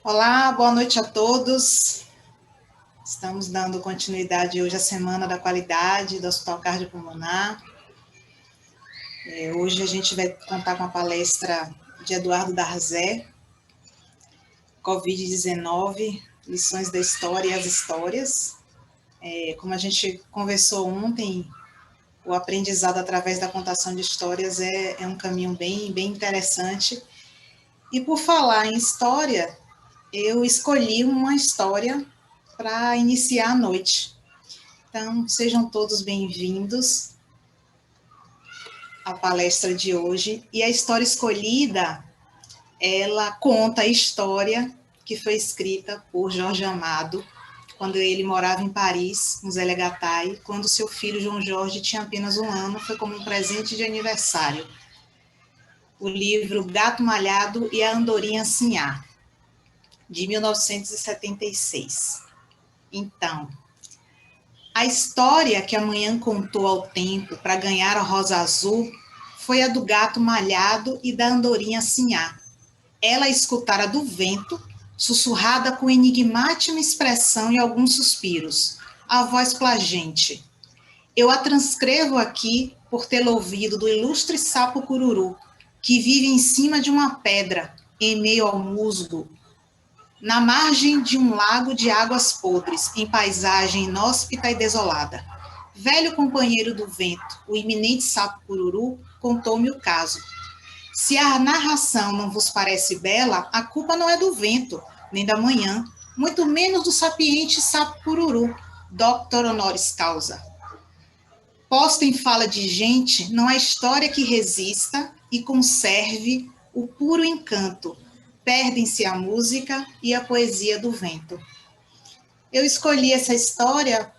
Olá, boa noite a todos. Estamos dando continuidade hoje à Semana da Qualidade do Hospital Cardiopulmonar. Hoje a gente vai contar com a palestra de Eduardo Darzé, Covid-19, lições da história e as histórias. Como a gente conversou ontem, o aprendizado através da contação de histórias é um caminho bem interessante. E por falar em história, eu escolhi uma história para iniciar a noite. Então, sejam todos bem-vindos à palestra de hoje. E a história escolhida, ela conta a história que foi escrita por Jorge Amado, quando ele morava em Paris, no Zé Legatai, quando seu filho João Jorge tinha apenas 1 ano, foi como um presente de aniversário. O livro Gato Malhado e a Andorinha Sinhá, de 1976. Então, a história que a manhã contou ao tempo para ganhar a rosa azul foi a do gato malhado e da andorinha sinhá. Ela escutara do vento, sussurrada com enigmática expressão e alguns suspiros, a voz plagente. Eu a transcrevo aqui por tê-la ouvido do ilustre sapo cururu, que vive em cima de uma pedra, em meio ao musgo, na margem de um lago de águas podres, em paisagem inóspita e desolada. Velho companheiro do vento, o iminente sapo cururu, contou-me o caso. Se a narração não vos parece bela, a culpa não é do vento, nem da manhã, muito menos do sapiente sapo cururu, doctor honoris causa. Posta em fala de gente, não há história que resista e conserve o puro encanto. Perdem-se a música e a poesia do vento. Eu escolhi essa história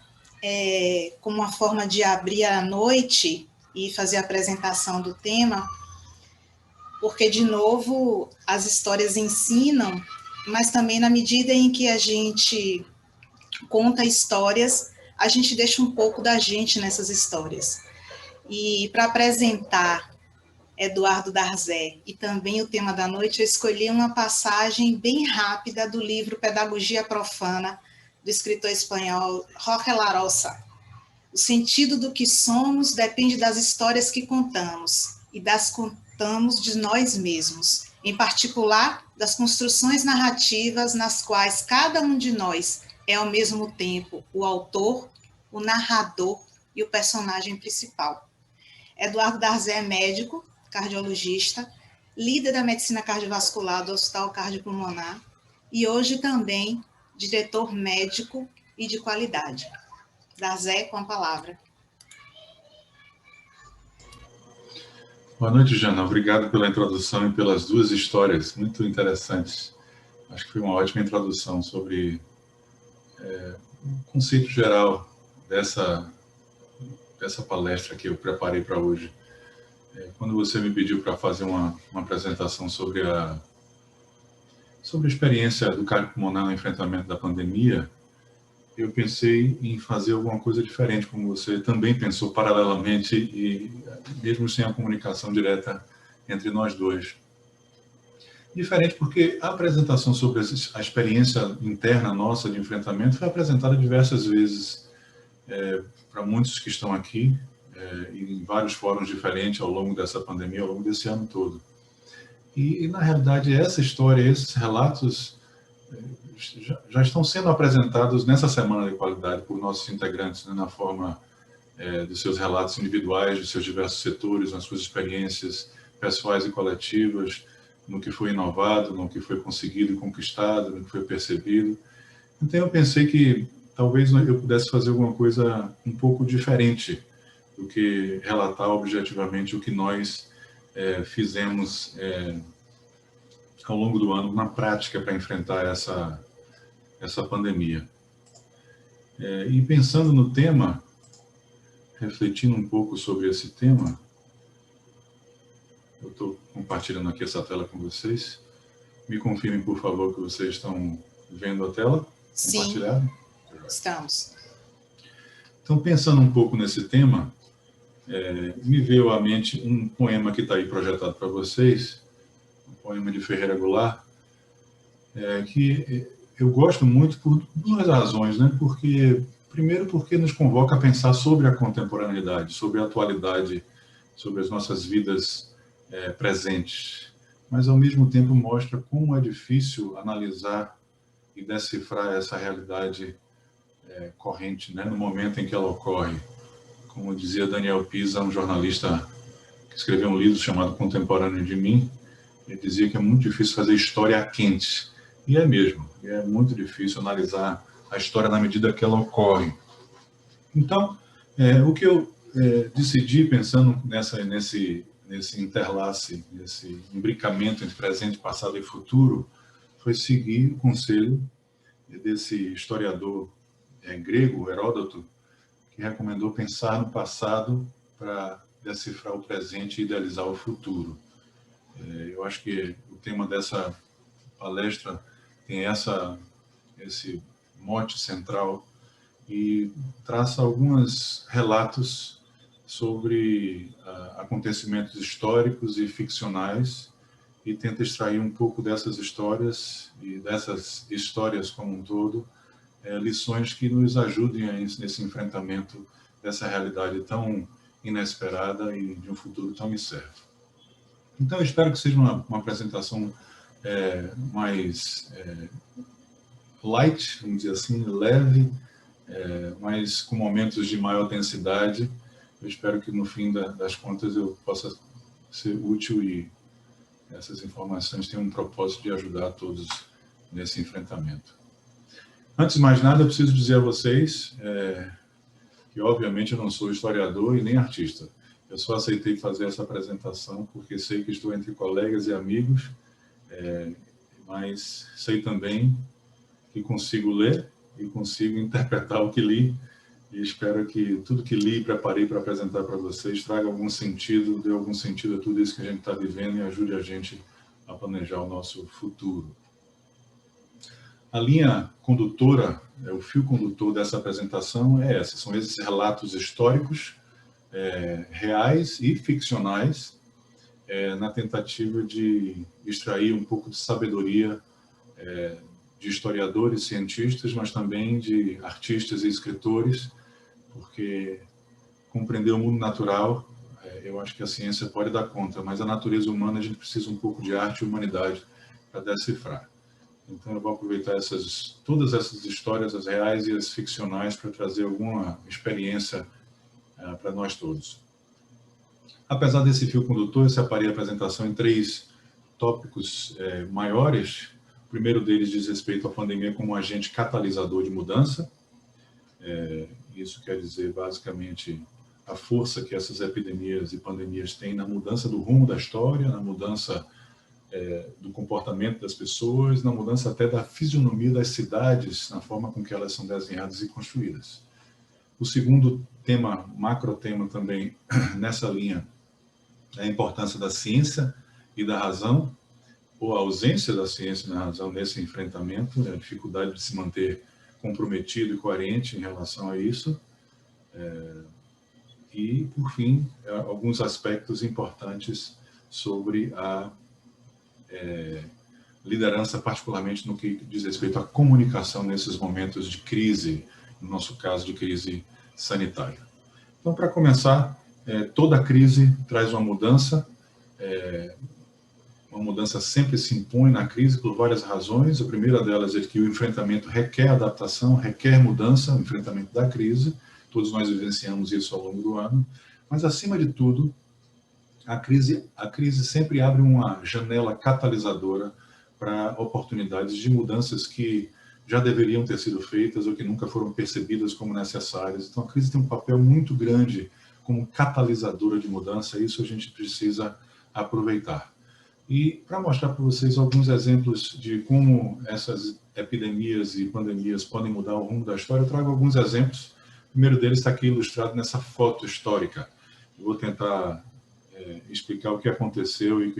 como uma forma de abrir a noite e fazer a apresentação do tema, porque, de novo, as histórias ensinam, mas também na medida em que a gente conta histórias, a gente deixa um pouco da gente nessas histórias. E para apresentar Eduardo Darzé e também o tema da noite, eu escolhi uma passagem bem rápida do livro Pedagogia Profana, do escritor espanhol Roque Larosa. O sentido do que somos depende das histórias que contamos e das contamos de nós mesmos, em particular das construções narrativas nas quais cada um de nós é ao mesmo tempo o autor, o narrador e o personagem principal. Eduardo Darzé é médico, cardiologista, líder da medicina cardiovascular do Hospital Cardiopulmonar e hoje também diretor médico e de qualidade. Darzé, com a palavra. Boa noite, Jana. Obrigado pela introdução e pelas 2 histórias muito interessantes. Acho que foi uma ótima introdução sobre o conceito geral dessa palestra que eu preparei para hoje. Quando você me pediu para fazer uma apresentação sobre a experiência do cardiopulmonar no enfrentamento da pandemia, eu pensei em fazer alguma coisa diferente, como você também pensou paralelamente e mesmo sem a comunicação direta entre nós dois. Diferente porque a apresentação sobre a experiência interna nossa de enfrentamento foi apresentada diversas vezes para muitos que estão aqui, em vários fóruns diferentes ao longo dessa pandemia, ao longo desse ano todo. E na realidade, essa história, esses relatos já estão sendo apresentados nessa Semana de Qualidade por nossos integrantes, né, na forma dos seus relatos individuais, dos seus diversos setores, nas suas experiências pessoais e coletivas, no que foi inovado, no que foi conseguido e conquistado, no que foi percebido. Então eu pensei que talvez eu pudesse fazer alguma coisa um pouco diferente do que relatar objetivamente o que nós fizemos ao longo do ano na prática para enfrentar essa pandemia. E pensando no tema, refletindo um pouco sobre esse tema, eu estou compartilhando aqui essa tela com vocês. Me confirmem, por favor, que vocês estão vendo a tela compartilhada? Sim, estamos. Então, pensando um pouco nesse tema, me veio à mente um poema que está aí projetado para vocês, um poema de Ferreira Goulart, que eu gosto muito por duas razões, né? Primeiro, porque nos convoca a pensar sobre a contemporaneidade, sobre a atualidade, sobre as nossas vidas presentes, mas ao mesmo tempo mostra como é difícil analisar e decifrar essa realidade corrente, né? No momento em que ela ocorre. Como dizia Daniel Pisa, um jornalista que escreveu um livro chamado Contemporâneo de Mim, ele dizia que é muito difícil fazer história quente. E é mesmo, é muito difícil analisar a história na medida que ela ocorre. Então, o que eu decidi, pensando nesse interlace, nesse imbricamento entre presente, passado e futuro, foi seguir o conselho desse historiador grego, Heródoto, que recomendou pensar no passado para decifrar o presente e idealizar o futuro. Eu acho que o tema dessa palestra tem esse mote central e traça alguns relatos sobre acontecimentos históricos e ficcionais e tenta extrair um pouco dessas histórias e dessas histórias como um todo, lições que nos ajudem nesse enfrentamento dessa realidade tão inesperada e de um futuro tão incerto. Então, eu espero que seja uma apresentação mais light, vamos dizer assim, leve, mas com momentos de maior densidade. Eu espero que, no fim das contas, eu possa ser útil e essas informações tenham um propósito de ajudar a todos nesse enfrentamento. Antes de mais nada, eu preciso dizer a vocês que, obviamente, eu não sou historiador e nem artista. Eu só aceitei fazer essa apresentação porque sei que estou entre colegas e amigos, mas sei também que consigo ler e consigo interpretar o que li, e espero que tudo que li e preparei para apresentar para vocês traga algum sentido, dê algum sentido a tudo isso que a gente está vivendo e ajude a gente a planejar o nosso futuro. A linha condutora, o fio condutor dessa apresentação é essa, são esses relatos históricos, reais e ficcionais, na tentativa de extrair um pouco de sabedoria de historiadores, cientistas, mas também de artistas e escritores, porque compreender o mundo natural, eu acho que a ciência pode dar conta, mas a natureza humana a gente precisa um pouco de arte e humanidade para decifrar. Então eu vou aproveitar todas essas histórias, as reais e as ficcionais, para trazer alguma experiência para nós todos. Apesar desse fio condutor, eu separei a apresentação em 3 tópicos maiores. O primeiro deles diz respeito à pandemia como um agente catalisador de mudança. Isso quer dizer, basicamente, a força que essas epidemias e pandemias têm na mudança do rumo da história, na mudança do comportamento das pessoas, na mudança até da fisionomia das cidades, na forma com que elas são desenhadas e construídas. O segundo tema, macro tema também, nessa linha, é a importância da ciência e da razão, ou a ausência da ciência e da razão nesse enfrentamento, a dificuldade de se manter comprometido e coerente em relação a isso. E, por fim, alguns aspectos importantes sobre a liderança, particularmente no que diz respeito à comunicação nesses momentos de crise, no nosso caso, de crise sanitária. Então, para começar, toda crise traz uma mudança. Uma mudança sempre se impõe na crise por várias razões. A primeira delas é que o enfrentamento requer adaptação, requer mudança, o enfrentamento da crise. Todos nós vivenciamos isso ao longo do ano. Mas, acima de tudo, a crise sempre abre uma janela catalisadora para oportunidades de mudanças que já deveriam ter sido feitas ou que nunca foram percebidas como necessárias. Então, a crise tem um papel muito grande como catalisadora de mudança, e isso a gente precisa aproveitar. E para mostrar para vocês alguns exemplos de como essas epidemias e pandemias podem mudar o rumo da história, eu trago alguns exemplos. O primeiro deles está aqui ilustrado nessa foto histórica. Eu vou tentar explicar o que aconteceu e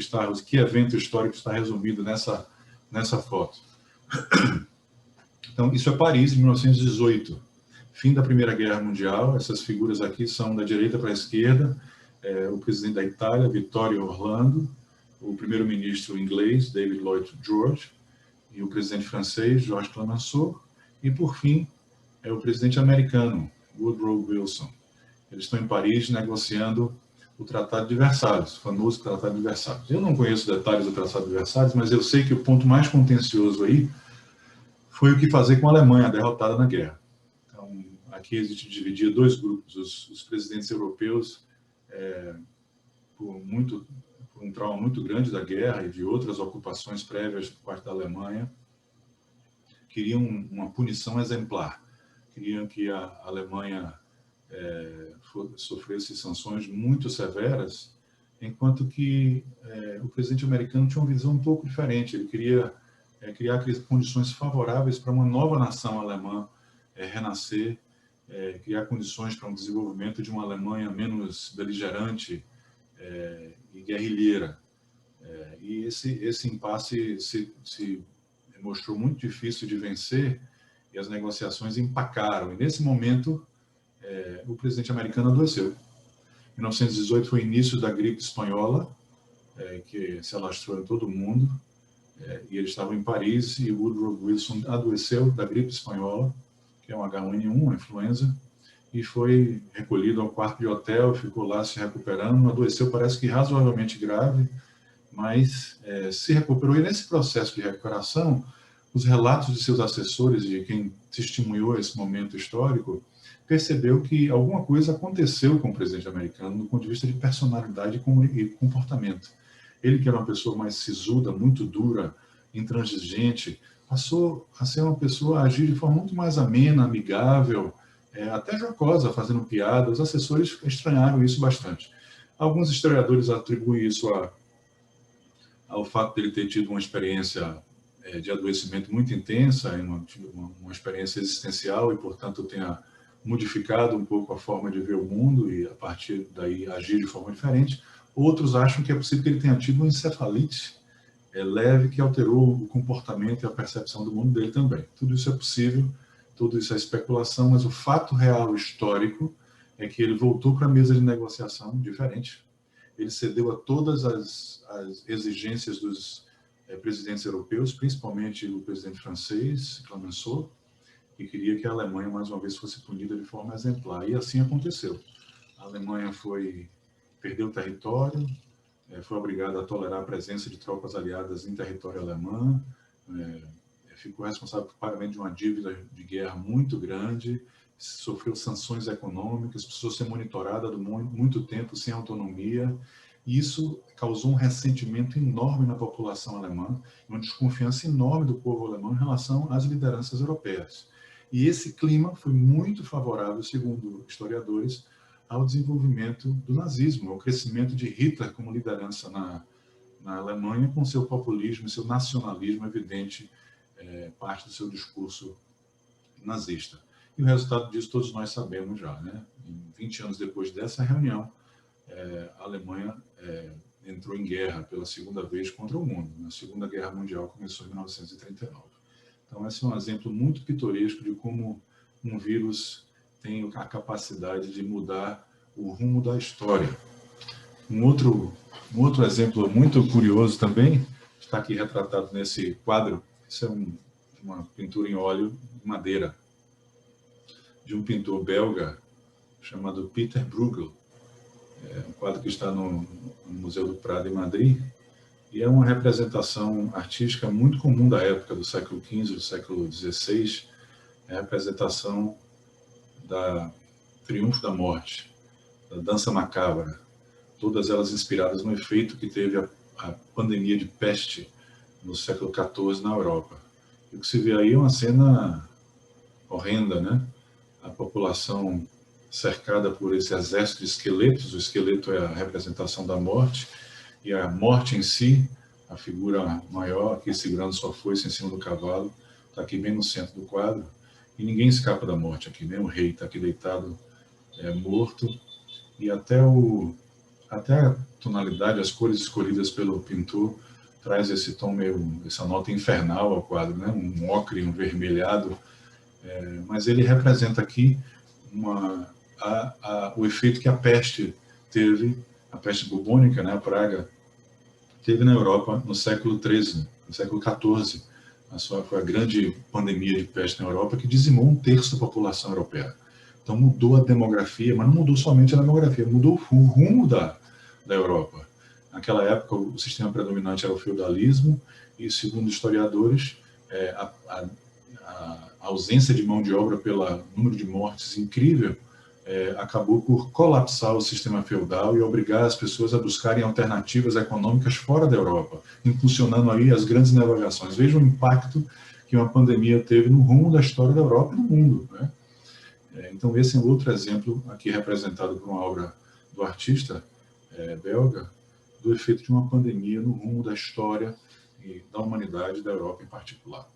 que evento histórico está resumido nessa foto. Então, isso é Paris, em 1918. Fim da Primeira Guerra Mundial. Essas figuras aqui são da direita para a esquerda. O presidente da Itália, Vittorio Orlando, o primeiro-ministro inglês, David Lloyd George, e o presidente francês, Georges Clemenceau, e, por fim, o presidente americano, Woodrow Wilson. Eles estão em Paris negociando o Tratado de Versalhes, o famoso Tratado de Versalhes. Eu não conheço detalhes do Tratado de Versalhes, mas eu sei que o ponto mais contencioso aí foi o que fazer com a Alemanha, derrotada na guerra. Então, aqui a gente dividia dois grupos, os presidentes europeus, por um trauma muito grande da guerra e de outras ocupações prévias por parte da Alemanha, queriam uma punição exemplar, queriam que a Alemanha sofresse sanções muito severas, enquanto que o presidente americano tinha uma visão um pouco diferente. Ele queria criar condições favoráveis para uma nova nação alemã renascer, criar condições para um desenvolvimento de uma Alemanha menos beligerante e guerrilheira. E esse impasse se mostrou muito difícil de vencer e as negociações empacaram. E nesse momento, o presidente americano adoeceu. Em 1918 foi o início da gripe espanhola, que se alastrou em todo o mundo, e eles estavam em Paris e Woodrow Wilson adoeceu da gripe espanhola, que é um H1N1, uma influenza, e foi recolhido ao quarto de hotel, ficou lá se recuperando, adoeceu, parece que razoavelmente grave, mas se recuperou. E nesse processo de recuperação, os relatos de seus assessores, de quem testemunhou esse momento histórico, percebeu que alguma coisa aconteceu com o presidente americano do ponto de vista de personalidade e comportamento. Ele, que era uma pessoa mais sisuda, muito dura, intransigente, passou a ser uma pessoa a agir de forma muito mais amena, amigável, até jocosa, fazendo piada. Os assessores estranharam isso bastante. Alguns historiadores atribuem isso ao fato de ele ter tido uma experiência de adoecimento muito intensa, uma experiência existencial, e, portanto, tenha modificado um pouco a forma de ver o mundo e, a partir daí, agir de forma diferente. Outros acham que é possível que ele tenha tido uma encefalite leve que alterou o comportamento e a percepção do mundo dele também. Tudo isso é possível, tudo isso é especulação, mas o fato real histórico é que ele voltou para a mesa de negociação diferente. Ele cedeu a todas as exigências dos presidentes europeus, principalmente o presidente francês, Clemenceau, que queria que a Alemanha, mais uma vez, fosse punida de forma exemplar. E assim aconteceu. A Alemanha perdeu território, foi obrigada a tolerar a presença de tropas aliadas em território alemão, ficou responsável por pagamento de uma dívida de guerra muito grande, sofreu sanções econômicas, precisou ser monitorada muito tempo sem autonomia. E isso causou um ressentimento enorme na população alemã, uma desconfiança enorme do povo alemão em relação às lideranças europeias. E esse clima foi muito favorável, segundo historiadores, ao desenvolvimento do nazismo, ao crescimento de Hitler como liderança na Alemanha, com seu populismo e seu nacionalismo evidente, parte do seu discurso nazista. E o resultado disso todos nós sabemos já, né? 20 anos depois dessa reunião, a Alemanha entrou em guerra pela segunda vez contra o mundo. A Segunda Guerra Mundial começou em 1939. Então, esse é um exemplo muito pitoresco de como um vírus tem a capacidade de mudar o rumo da história. Um outro exemplo muito curioso também está aqui retratado nesse quadro. Isso é uma pintura em óleo de madeira de um pintor belga chamado Peter Bruegel. Um quadro que está no Museu do Prado em Madrid, e é uma representação artística muito comum da época, do século XV, do século XVI, a representação da Triunfo da Morte, da Dança Macabra, todas elas inspiradas no efeito que teve a pandemia de peste no século XIV na Europa. E o que se vê aí é uma cena horrenda, né? A população cercada por esse exército de esqueletos. O esqueleto é a representação da morte, e a morte em si, a figura maior, aqui segurando sua foice em cima do cavalo, está aqui bem no centro do quadro, e ninguém escapa da morte aqui, nem o rei está aqui deitado, morto, e até a tonalidade, as cores escolhidas pelo pintor, traz esse tom essa nota infernal ao quadro, né? Um ocre, um vermelhado, mas ele representa aqui o efeito que a peste teve, a peste bubônica, né, a praga, teve na Europa no século XIII, no século XIV, Foi a grande pandemia de peste na Europa que dizimou 1/3 da população europeia. Então mudou a demografia, mas não mudou somente a demografia, mudou o rumo da Europa. Naquela época, o sistema predominante era o feudalismo e, segundo historiadores, a ausência de mão de obra pelo número de mortes incrível acabou por colapsar o sistema feudal e obrigar as pessoas a buscarem alternativas econômicas fora da Europa, impulsionando aí as grandes navegações. Veja o impacto que uma pandemia teve no rumo da história da Europa e do mundo, né? Então, esse é um outro exemplo aqui representado por uma obra do artista belga, do efeito de uma pandemia no rumo da história e da humanidade, da Europa em particular.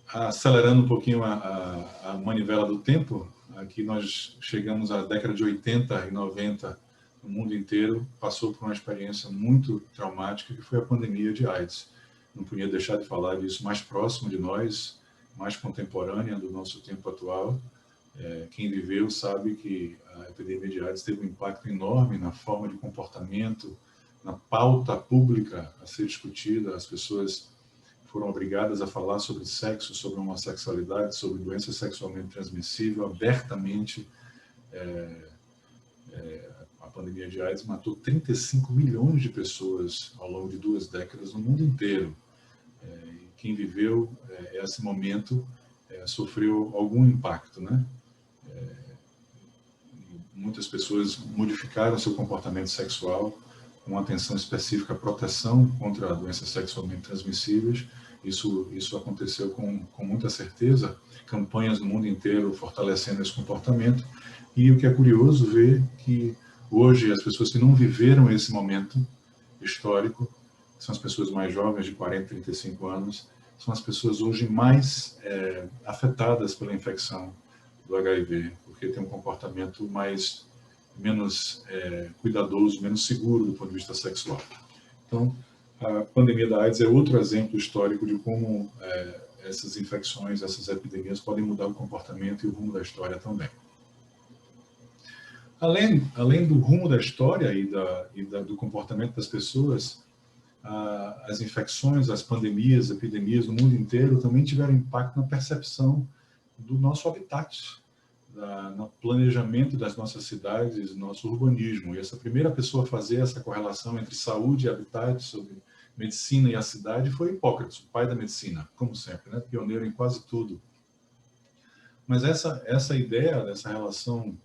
Acelerando um pouquinho a manivela do tempo, aqui nós chegamos à década de 80 e 90, no mundo inteiro passou por uma experiência muito traumática, que foi a pandemia de AIDS. Não podia deixar de falar disso, mais próximo de nós, mais contemporânea do nosso tempo atual. Quem viveu sabe que a epidemia de AIDS teve um impacto enorme na forma de comportamento, na pauta pública a ser discutida. As pessoas foram obrigadas a falar sobre sexo, sobre homossexualidade, sobre doença sexualmente transmissível, abertamente. A pandemia de AIDS matou 35 milhões de pessoas ao longo de 2 décadas no mundo inteiro. E quem viveu esse momento sofreu algum impacto, né? Muitas pessoas modificaram seu comportamento sexual com atenção específica à proteção contra doenças sexualmente transmissíveis. Isso aconteceu com muita certeza, campanhas no mundo inteiro fortalecendo esse comportamento. E o que é curioso ver que hoje as pessoas que não viveram esse momento histórico, são as pessoas mais jovens, de 40, 35 anos, são as pessoas hoje mais afetadas pela infecção do HIV, porque tem um comportamento menos cuidadoso, menos seguro do ponto de vista sexual. Então, a pandemia da AIDS é outro exemplo histórico de como essas infecções, essas epidemias podem mudar o comportamento e o rumo da história também. Além do rumo da história do comportamento das pessoas, as infecções, as pandemias, epidemias no mundo inteiro também tiveram impacto na percepção do nosso habitat, no planejamento das nossas cidades, do nosso urbanismo. E essa primeira pessoa a fazer essa correlação entre saúde e habitat, sobre medicina e a cidade, foi Hipócrates, o pai da medicina, como sempre, né? Pioneiro em quase tudo. Mas essa ideia dessa relação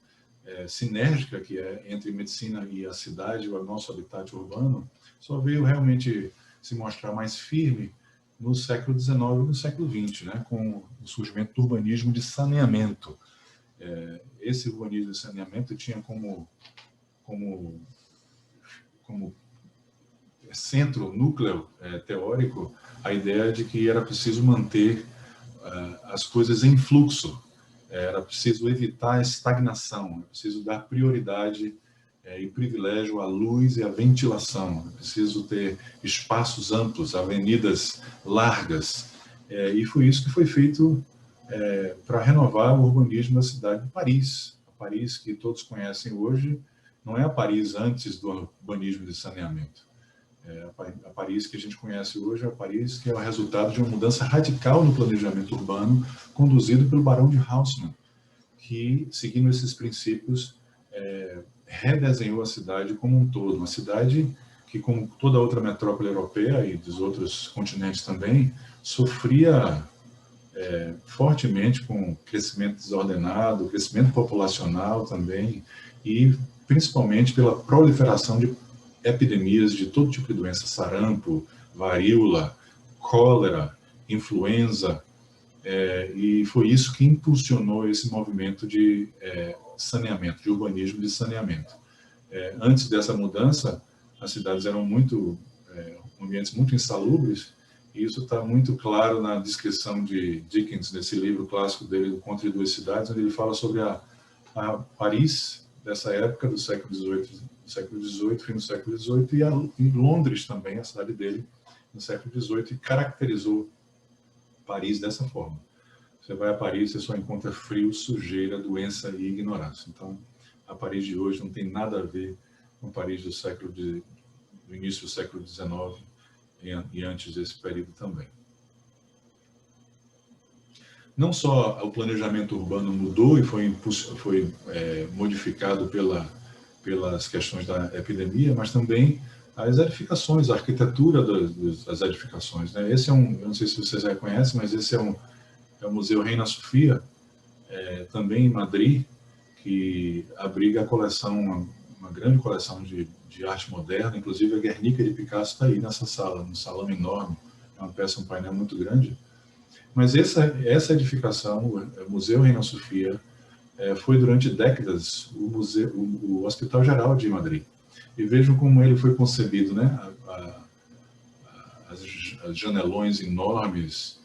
sinérgica que é entre medicina e a cidade, o nosso habitat urbano, só veio realmente se mostrar mais firme no século XIX e no século XX, né? Com o surgimento do urbanismo de saneamento. Esse urbanismo de saneamento tinha como centro, núcleo teórico, a ideia de que era preciso manter as coisas em fluxo, era preciso evitar a estagnação, era preciso dar prioridade e privilégio à luz e à ventilação, é preciso ter espaços amplos, avenidas largas, e foi isso que foi feito para renovar o urbanismo da cidade de Paris. A Paris que todos conhecem hoje não é a Paris antes do urbanismo de saneamento. A Paris que a gente conhece hoje é a Paris que é o resultado de uma mudança radical no planejamento urbano conduzido pelo Barão de Haussmann, que, seguindo esses princípios, redesenhou a cidade como um todo. Uma cidade que, como toda outra metrópole europeia e dos outros continentes também, sofria fortemente com crescimento desordenado, crescimento populacional também, e principalmente pela proliferação de epidemias de todo tipo de doença, sarampo, varíola, cólera, influenza, e foi isso que impulsionou esse movimento de saneamento, de urbanismo de saneamento. Antes dessa mudança, as cidades eram ambientes muito insalubres, e isso está muito claro na descrição de Dickens, nesse livro clássico dele, O Conto de Duas Cidades, onde ele fala sobre a Paris dessa época, do século XVIII, fim do século XVIII, e Londres também, a cidade dele, no século XVIII, e caracterizou Paris dessa forma. Você vai a Paris, você só encontra frio, sujeira, doença e ignorância. Então, a Paris de hoje não tem nada a ver com Paris do século do início do século XIX e antes desse período também. Não só o planejamento urbano mudou e foi modificado pelas questões da epidemia, mas também as edificações, a arquitetura das edificações, né? Esse é eu não sei se vocês já conhecem, mas esse é o Museu Reina Sofia, também em Madrid, que abriga a coleção, uma grande coleção de arte moderna, inclusive a Guernica de Picasso está aí nessa sala, num salão enorme, é uma peça, um painel muito grande. Mas essa edificação, o Museu Reina Sofia, foi durante décadas o Hospital Geral de Madrid. E vejam como ele foi concebido, né? As janelões enormes,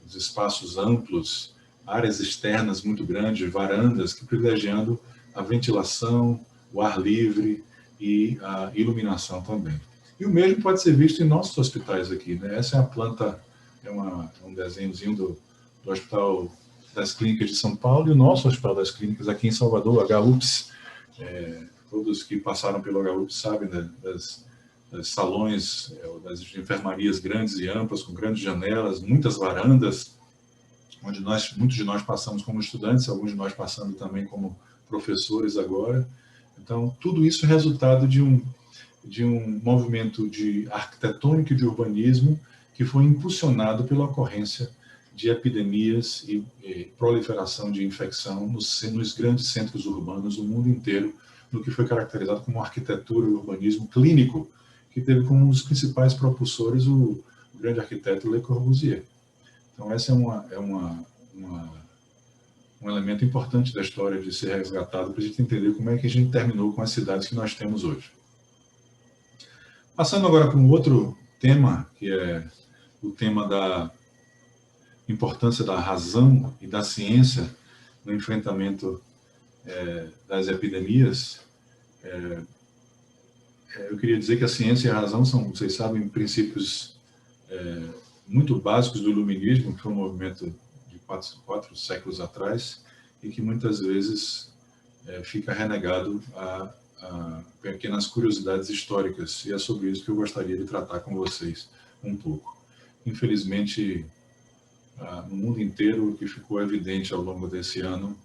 os espaços amplos, áreas externas muito grandes, varandas, que privilegiando a ventilação, o ar livre e a iluminação também. E o mesmo pode ser visto em nossos hospitais aqui, né? Essa é a planta, um desenhozinho do Hospital das Clínicas de São Paulo e o nosso Hospital das Clínicas aqui em Salvador, HUPS. Todos que passaram pelo HUPS sabem, né, das salões, das enfermarias grandes e amplas, com grandes janelas, muitas varandas, onde muitos de nós passamos como estudantes, alguns de nós passando também como professores agora. Então, tudo isso é resultado de um movimento de arquitetônico e de urbanismo que foi impulsionado pela ocorrência de epidemias e proliferação de infecção nos grandes centros urbanos do mundo inteiro, no que foi caracterizado como arquitetura e urbanismo clínico, que teve como um dos principais propulsores o grande arquiteto Le Corbusier. Então, esse é um elemento importante da história de ser resgatado para a gente entender como é que a gente terminou com as cidades que nós temos hoje. Passando agora para um outro tema, que é o tema da importância da razão e da ciência no enfrentamento das epidemias. Eu queria dizer que a ciência e a razão são, vocês sabem, princípios muito básicos do iluminismo, que foi um movimento de quatro séculos atrás, e que muitas vezes fica renegado a pequenas curiosidades históricas, e é sobre isso que eu gostaria de tratar com vocês um pouco. Infelizmente, no mundo inteiro, o que ficou evidente ao longo desse ano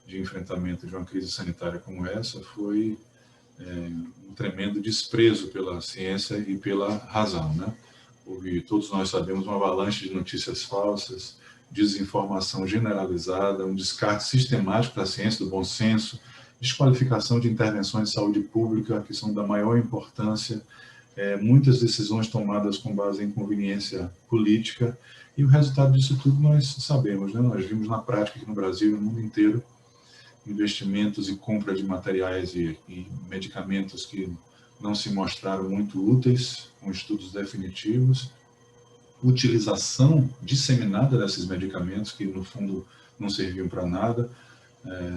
de enfrentamento de uma crise sanitária como essa foi um tremendo desprezo pela ciência e pela razão, né? Houve, todos nós sabemos, uma avalanche de notícias falsas, desinformação generalizada, um descarte sistemático da ciência, do bom senso, desqualificação de intervenções de saúde pública que são da maior importância, muitas decisões tomadas com base em conveniência política, e o resultado disso tudo nós sabemos, né? Nós vimos na prática aqui no Brasil e no mundo inteiro investimentos e compra de materiais e medicamentos que não se mostraram muito úteis, com estudos definitivos, utilização disseminada desses medicamentos que, no fundo, não serviam para nada,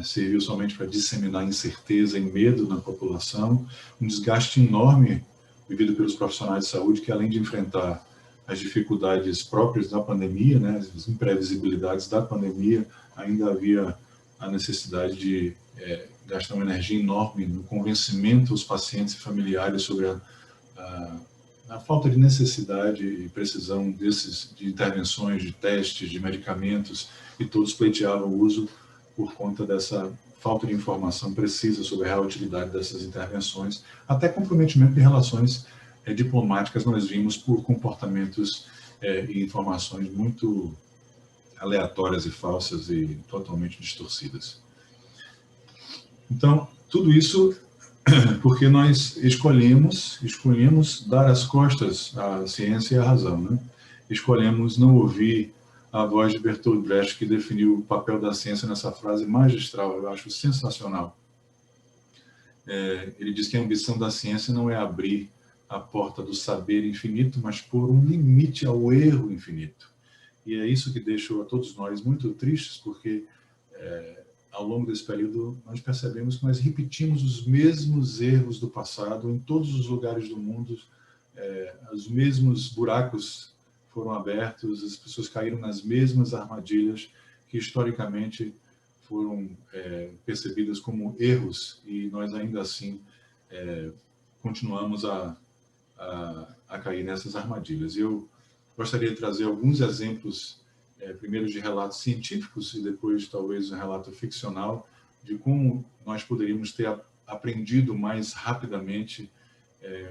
serviu somente para disseminar incerteza e medo na população, um desgaste enorme vivido pelos profissionais de saúde que, além de enfrentar as dificuldades próprias da pandemia, né, as imprevisibilidades da pandemia, ainda havia a necessidade de gastar uma energia enorme no convencimento dos pacientes e familiares sobre a falta de necessidade e precisão de intervenções, de testes, de medicamentos, e todos pleiteavam o uso por conta dessa falta de informação precisa sobre a real utilidade dessas intervenções, até comprometimento de relações diplomáticas nós vimos por comportamentos e informações muito aleatórias e falsas e totalmente distorcidas. Então, tudo isso porque nós escolhemos dar as costas à ciência e à razão, né? Escolhemos não ouvir a voz de Bertolt Brecht, que definiu o papel da ciência nessa frase magistral, eu acho sensacional. Ele diz que a ambição da ciência não é abrir a porta do saber infinito, mas pôr um limite ao erro infinito. E é isso que deixou a todos nós muito tristes, porque ao longo desse período nós percebemos que nós repetimos os mesmos erros do passado em todos os lugares do mundo, os mesmos buracos foram abertos, as pessoas caíram nas mesmas armadilhas que historicamente foram percebidas como erros, e nós ainda assim continuamos a a cair nessas armadilhas. Eu gostaria de trazer alguns exemplos, primeiro de relatos científicos e depois talvez um relato ficcional, de como nós poderíamos ter aprendido mais rapidamente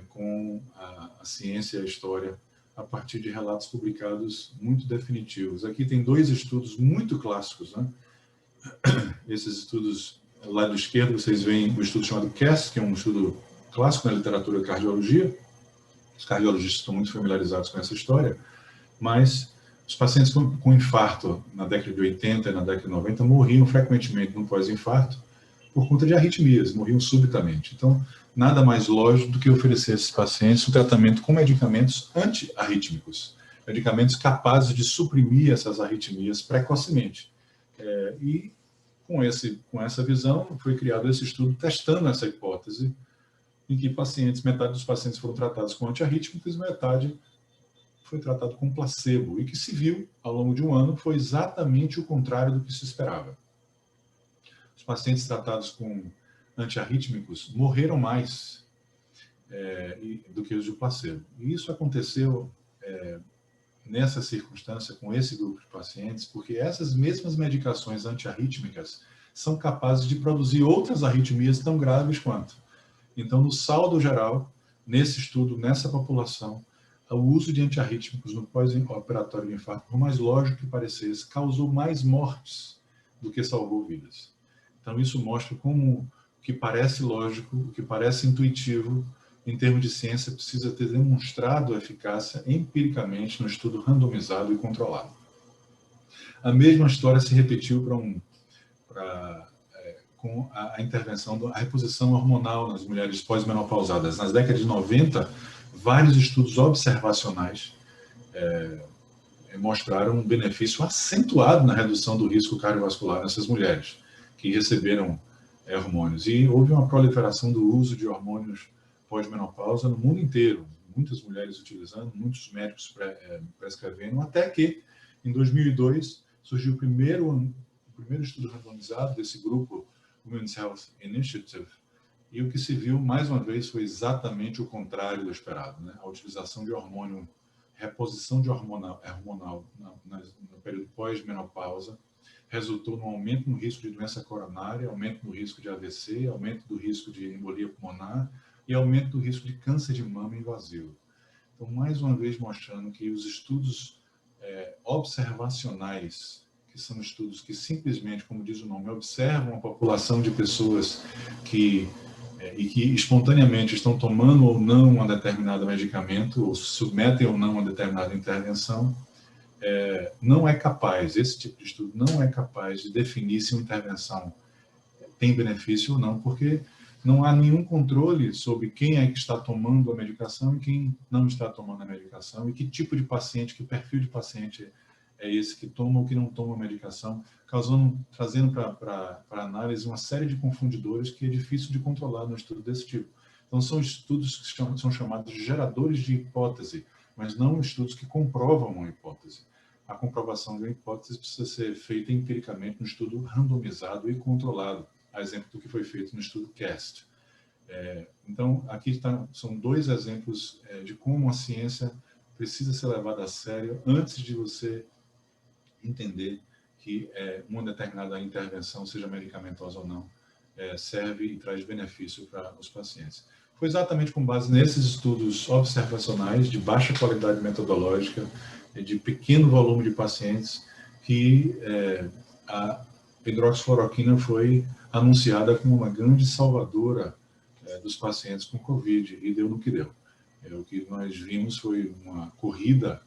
com a ciência e a história a partir de relatos publicados muito definitivos. Aqui tem 2 estudos muito clássicos, né? Esses estudos, do lado esquerdo, vocês veem um estudo chamado CAST, que é um estudo clássico na literatura de cardiologia. Os cardiologistas estão muito familiarizados com essa história, mas os pacientes com infarto na década de 80 e na década de 90 morriam frequentemente no pós-infarto por conta de arritmias, morriam subitamente. Então, nada mais lógico do que oferecer a esses pacientes um tratamento com medicamentos anti-arrítmicos, medicamentos capazes de suprimir essas arritmias precocemente. E com essa visão, foi criado esse estudo testando essa hipótese, em que metade dos pacientes foram tratados com antiarrítmicos e metade foi tratado com placebo, e que se viu, ao longo de um ano, foi exatamente o contrário do que se esperava. Os pacientes tratados com antiarrítmicos morreram mais do que os de placebo. E isso aconteceu nessa circunstância, com esse grupo de pacientes, porque essas mesmas medicações antiarrítmicas são capazes de produzir outras arritmias tão graves quanto. Então, no saldo geral, nesse estudo, nessa população, o uso de antiarrítmicos no pós-operatório de infarto, por mais lógico que parecesse, causou mais mortes do que salvou vidas. Então, isso mostra como o que parece lógico, o que parece intuitivo, em termos de ciência, precisa ter demonstrado eficácia empiricamente no estudo randomizado e controlado. A mesma história se repetiu com a intervenção da reposição hormonal nas mulheres pós-menopausadas. Nas décadas de 90, vários estudos observacionais mostraram um benefício acentuado na redução do risco cardiovascular nessas mulheres que receberam hormônios. E houve uma proliferação do uso de hormônios pós-menopausa no mundo inteiro. Muitas mulheres utilizando, muitos médicos prescrevendo, até que, em 2002, surgiu o primeiro estudo randomizado desse grupo, Women's Health Initiative, e o que se viu, mais uma vez, foi exatamente o contrário do esperado, né? A utilização de hormônio, reposição de hormonal no período pós-menopausa, resultou no aumento no risco de doença coronária, aumento no risco de AVC, aumento do risco de embolia pulmonar e aumento do risco de câncer de mama invasivo. Então, mais uma vez, mostrando que os estudos observacionais, que são estudos que simplesmente, como diz o nome, observam a população de pessoas que espontaneamente estão tomando ou não um determinado medicamento, ou se submetem ou não a uma determinada intervenção, não é capaz, esse tipo de estudo não é capaz de definir se uma intervenção tem benefício ou não, porque não há nenhum controle sobre quem é que está tomando a medicação e quem não está tomando a medicação, e que tipo de paciente, que perfil de paciente é esse que toma ou que não toma a medicação, trazendo para análise uma série de confundidores que é difícil de controlar no estudo desse tipo. Então, são estudos que são chamados de geradores de hipótese, mas não estudos que comprovam uma hipótese. A comprovação de uma hipótese precisa ser feita empiricamente no estudo randomizado e controlado, a exemplo do que foi feito no estudo CAST. Então, aqui são 2 exemplos de como a ciência precisa ser levada a sério antes de você entender que uma determinada intervenção, seja medicamentosa ou não, serve e traz benefício para os pacientes. Foi exatamente com base nesses estudos observacionais de baixa qualidade metodológica, de pequeno volume de pacientes, que a hidroxicloroquina foi anunciada como uma grande salvadora dos pacientes com Covid, e deu no que deu. O que nós vimos foi uma corrida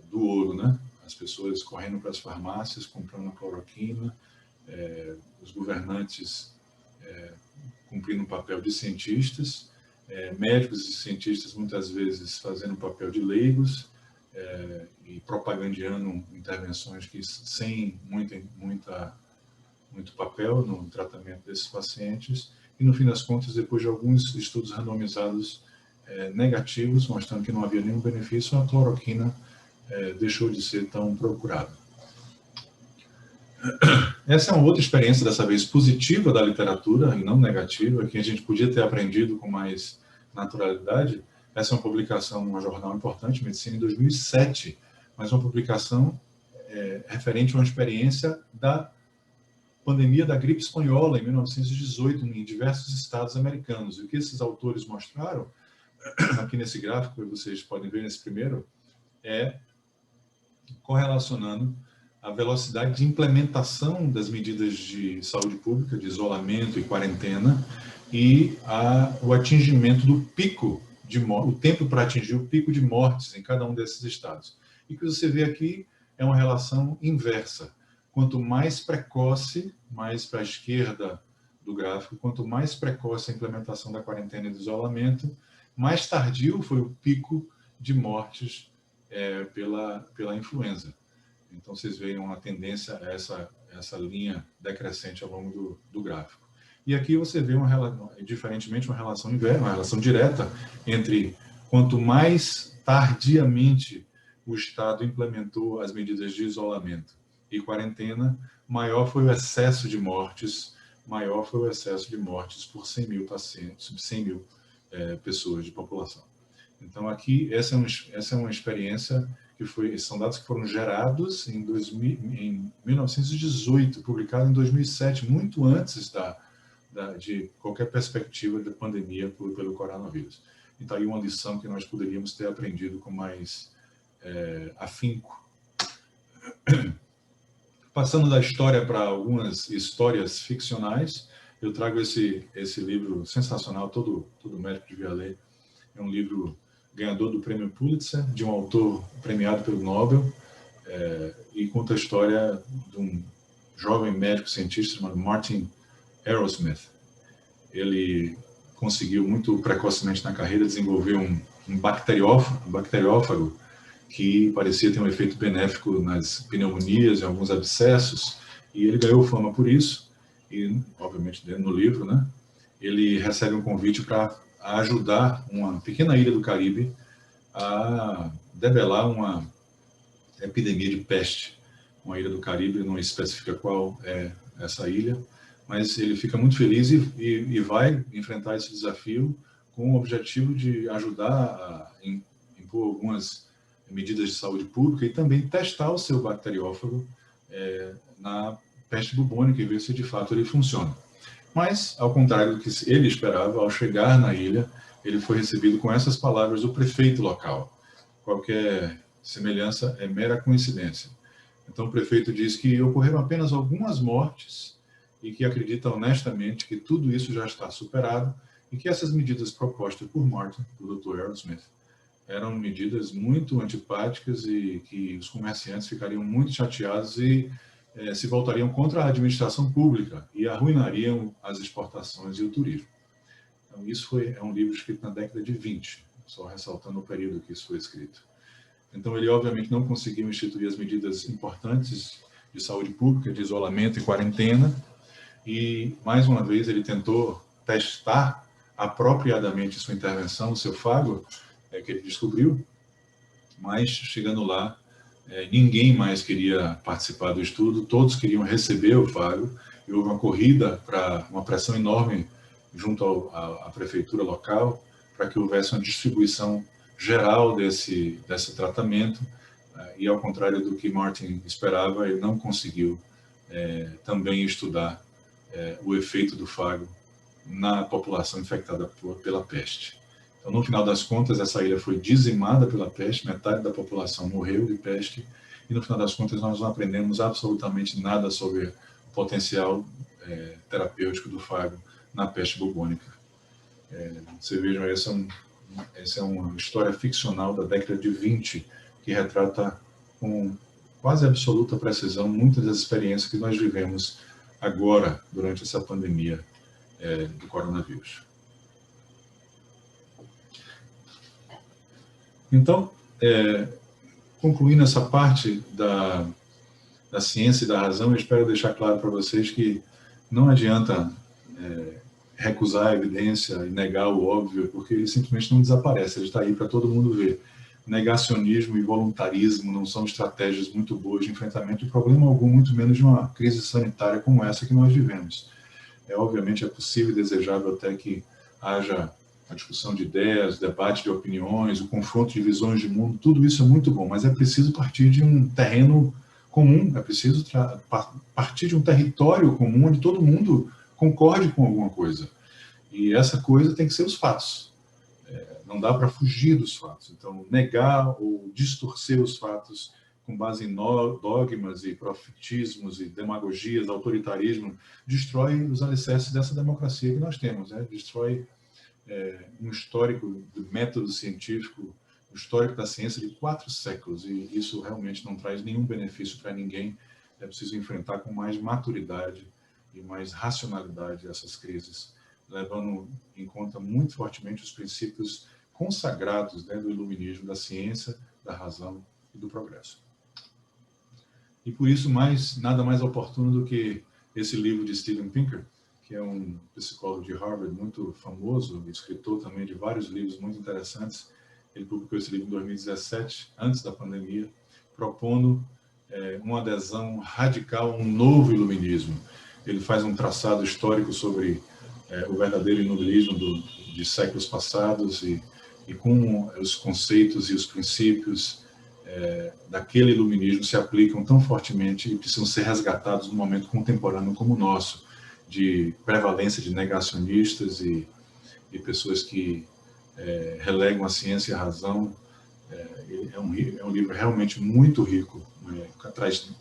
do ouro, né? As pessoas correndo para as farmácias, comprando cloroquina, os governantes cumprindo o papel de cientistas, médicos e cientistas muitas vezes fazendo o papel de leigos e propagandeando intervenções que sem muito papel no tratamento desses pacientes, e no fim das contas, depois de alguns estudos randomizados negativos, mostrando que não havia nenhum benefício, a cloroquina deixou de ser tão procurada. Essa é uma outra experiência, dessa vez positiva da literatura, e não negativa, que a gente podia ter aprendido com mais naturalidade, Essa é uma publicação num jornal importante, Medicina, em 2007, mas uma publicação referente a uma experiência da pandemia da gripe espanhola em 1918 em diversos estados americanos. E o que esses autores mostraram, aqui nesse gráfico, que vocês podem ver nesse primeiro, é correlacionando a velocidade de implementação das medidas de saúde pública, de isolamento e quarentena, e o atingimento do pico de morte, o tempo para atingir o pico de mortes em cada um desses estados. E o que você vê aqui é uma relação inversa. Quanto mais precoce, mais para a esquerda do gráfico, quanto mais precoce a implementação da quarentena e do isolamento, mais tardio foi o pico de mortes pela influenza. Então, vocês veem uma tendência a essa linha decrescente ao longo do gráfico. E aqui você vê, diferentemente, uma relação inversa, uma relação direta entre quanto mais tardiamente o Estado implementou as medidas de isolamento e quarentena, maior foi o excesso de mortes, por 100 mil pacientes, 100 mil pessoas de população. Então, aqui, essa é uma experiência são dados que foram gerados em 1918, publicado em 2007, muito antes de qualquer perspectiva de pandemia pelo coronavírus. Então, aí uma lição que nós poderíamos ter aprendido com mais afinco. Passando da história para algumas histórias ficcionais, eu trago esse livro sensacional, todo médico devia ler. É um livro ganhador do prêmio Pulitzer, de um autor premiado pelo Nobel, e conta a história de um jovem médico cientista chamado Martin Arrowsmith. Ele conseguiu muito precocemente na carreira desenvolver um bacteriófago que parecia ter um efeito benéfico nas pneumonias e alguns abscessos, e ele ganhou fama por isso, e obviamente no livro, né, ele recebe um convite para ajudar uma pequena ilha do Caribe a debelar uma epidemia de peste. Uma ilha do Caribe, não especifica qual é essa ilha, mas ele fica muito feliz e vai enfrentar esse desafio com o objetivo de ajudar a impor algumas medidas de saúde pública e também testar o seu bacteriófago na peste bubônica e ver se de fato ele funciona. Mas, ao contrário do que ele esperava, ao chegar na ilha, ele foi recebido com essas palavras do prefeito local. Qualquer semelhança é mera coincidência. Então, o prefeito diz que ocorreram apenas algumas mortes e que acredita honestamente que tudo isso já está superado e que essas medidas propostas por Martin, do Dr. Arrowsmith, eram medidas muito antipáticas e que os comerciantes ficariam muito chateados e se voltariam contra a administração pública e arruinariam as exportações e o turismo. Então, isso é um livro escrito na década de 20, só ressaltando o período que isso foi escrito. Então, ele obviamente não conseguiu instituir as medidas importantes de saúde pública, de isolamento e quarentena, e, mais uma vez, ele tentou testar apropriadamente sua intervenção, o seu fago, que ele descobriu, mas, chegando lá, ninguém mais queria participar do estudo, todos queriam receber o fago, e houve uma corrida para uma pressão enorme junto à prefeitura local, para que houvesse uma distribuição geral desse tratamento, e ao contrário do que Martin esperava, ele não conseguiu também estudar o efeito do fago na população infectada pela peste. Então, no final das contas, essa ilha foi dizimada pela peste, metade da população morreu de peste, e no final das contas nós não aprendemos absolutamente nada sobre o potencial terapêutico do fago na peste bubônica. Você vejam, essa é uma história ficcional da década de 20, que retrata com quase absoluta precisão muitas das experiências que nós vivemos agora, durante essa pandemia do coronavírus. Então, concluindo essa parte da ciência e da razão, eu espero deixar claro para vocês que não adianta recusar a evidência e negar o óbvio, porque ele simplesmente não desaparece, ele está aí para todo mundo ver. Negacionismo e voluntarismo não são estratégias muito boas de enfrentamento de problema algum, muito menos de uma crise sanitária como essa que nós vivemos. Obviamente é possível e desejável até que haja a discussão de ideias, o debate de opiniões, o confronto de visões de mundo, tudo isso é muito bom, mas é preciso partir de um terreno comum, é preciso partir de um território comum onde todo mundo concorde com alguma coisa. E essa coisa tem que ser os fatos. Não dá para fugir dos fatos. Então, negar ou distorcer os fatos com base em dogmas e profetismos e demagogias, autoritarismo, destrói os alicerces dessa democracia que nós temos, né? Destrói um histórico do método científico, o histórico da ciência de 4 séculos, e isso realmente não traz nenhum benefício para ninguém. É preciso enfrentar com mais maturidade e mais racionalidade essas crises, levando em conta muito fortemente os princípios consagrados, né, do iluminismo, da ciência, da razão e do progresso. E por isso, nada mais oportuno do que esse livro de Steven Pinker, que é um psicólogo de Harvard muito famoso, escritor também de vários livros muito interessantes. Ele publicou esse livro em 2017, antes da pandemia, propondo uma adesão radical a um novo iluminismo. Ele faz um traçado histórico sobre o verdadeiro iluminismo de séculos passados e como os conceitos e os princípios daquele iluminismo se aplicam tão fortemente e precisam ser resgatados num momento contemporâneo como o nosso, de prevalência de negacionistas e pessoas que relegam a ciência e a razão. É um livro realmente muito rico, traz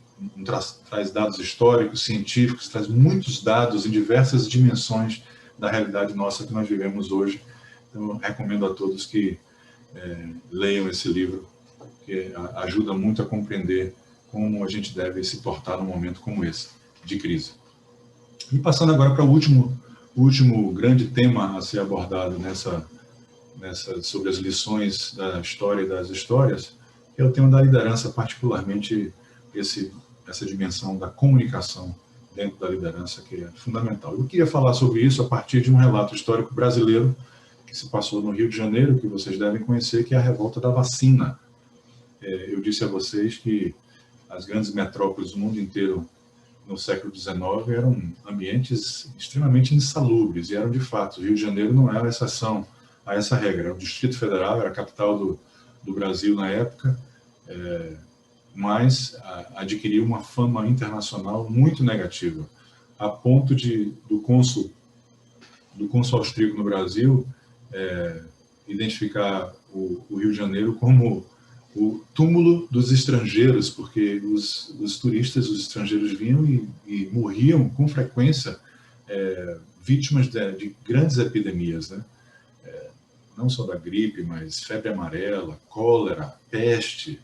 dados históricos, científicos, traz muitos dados em diversas dimensões da realidade nossa que nós vivemos hoje. Então, eu recomendo a todos que leiam esse livro, que ajuda muito a compreender como a gente deve se portar num momento como esse, de crise. E passando agora para o último grande tema a ser abordado sobre as lições da história e das histórias, que é o tema da liderança, particularmente essa dimensão da comunicação dentro da liderança, que é fundamental. Eu queria falar sobre isso a partir de um relato histórico brasileiro que se passou no Rio de Janeiro, que vocês devem conhecer, que é a revolta da vacina. Eu disse a vocês que as grandes metrópoles do mundo inteiro no século XIX eram ambientes extremamente insalubres, e eram de fato. O Rio de Janeiro não era exceção a essa regra. Era o Distrito Federal, era a capital do Brasil na época, mas adquiriu uma fama internacional muito negativa, a ponto do cônsul austríaco no Brasil identificar o Rio de Janeiro como o túmulo dos estrangeiros, porque os turistas, os estrangeiros vinham e morriam com frequência, vítimas de grandes epidemias, né? Não só da gripe, mas febre amarela, cólera, peste.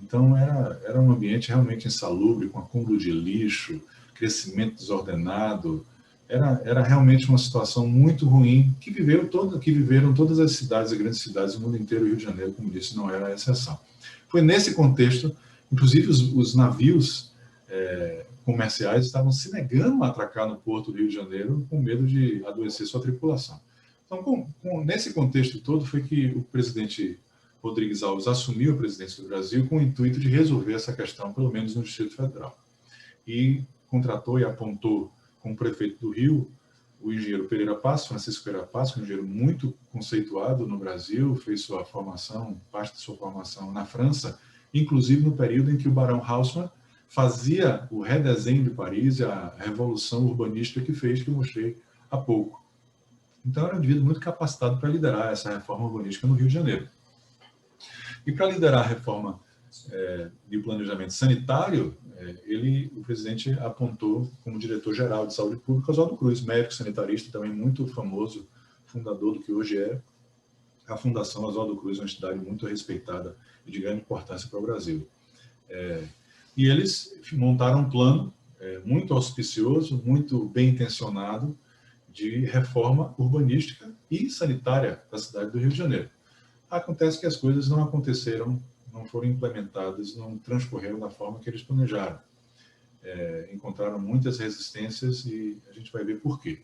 Então era um ambiente realmente insalubre, com acúmulo de lixo, crescimento desordenado. Era realmente uma situação muito ruim que viveram todas as cidades e grandes cidades do mundo inteiro. O Rio de Janeiro, como disse, não era a exceção. Foi nesse contexto, inclusive os navios comerciais estavam se negando a atracar no porto do Rio de Janeiro com medo de adoecer sua tripulação. Então, nesse contexto todo, foi que o presidente Rodrigues Alves assumiu a presidência do Brasil com o intuito de resolver essa questão, pelo menos no Distrito Federal. E contratou e apontou como prefeito do Rio o engenheiro Francisco Pereira Passos, um engenheiro muito conceituado no Brasil, fez parte de sua formação na França, inclusive no período em que o Barão Haussmann fazia o redesenho de Paris, a revolução urbanística que fez, que eu mostrei há pouco. Então, era um indivíduo muito capacitado para liderar essa reforma urbanística no Rio de Janeiro. E para liderar a reforma de planejamento sanitário, o presidente apontou como diretor-geral de saúde pública Oswaldo Cruz, médico sanitarista, também muito famoso, fundador do que hoje é a Fundação Oswaldo Cruz, uma entidade muito respeitada e de grande importância para o Brasil. E eles montaram um plano muito auspicioso, muito bem intencionado, de reforma urbanística e sanitária da cidade do Rio de Janeiro. Acontece que as coisas não aconteceram, não foram implementadas, não transcorreram da forma que eles planejaram. Encontraram muitas resistências e a gente vai ver por quê.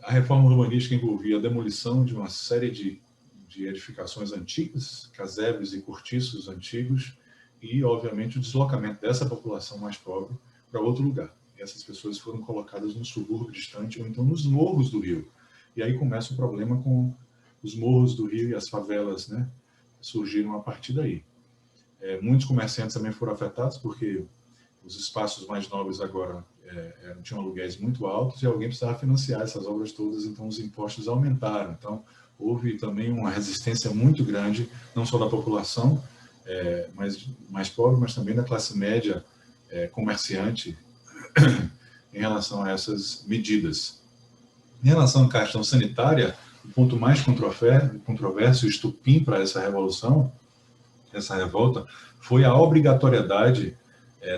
A reforma urbanística envolvia a demolição de uma série de edificações antigas, casebres e cortiços antigos, e, obviamente, o deslocamento dessa população mais pobre para outro lugar. Essas pessoas foram colocadas num subúrbio distante ou então nos morros do Rio. E aí começa o problema com os morros do Rio e as favelas, né? Surgiram a partir daí. Muitos comerciantes também foram afetados, porque os espaços mais nobres agora tinham aluguéis muito altos e alguém precisava financiar essas obras todas, então os impostos aumentaram. Então, houve também uma resistência muito grande, não só da população mas mais pobre, mas também da classe média comerciante em relação a essas medidas. Em relação à questão sanitária, o ponto mais controverso, o estupim para essa revolução, essa revolta, foi a obrigatoriedade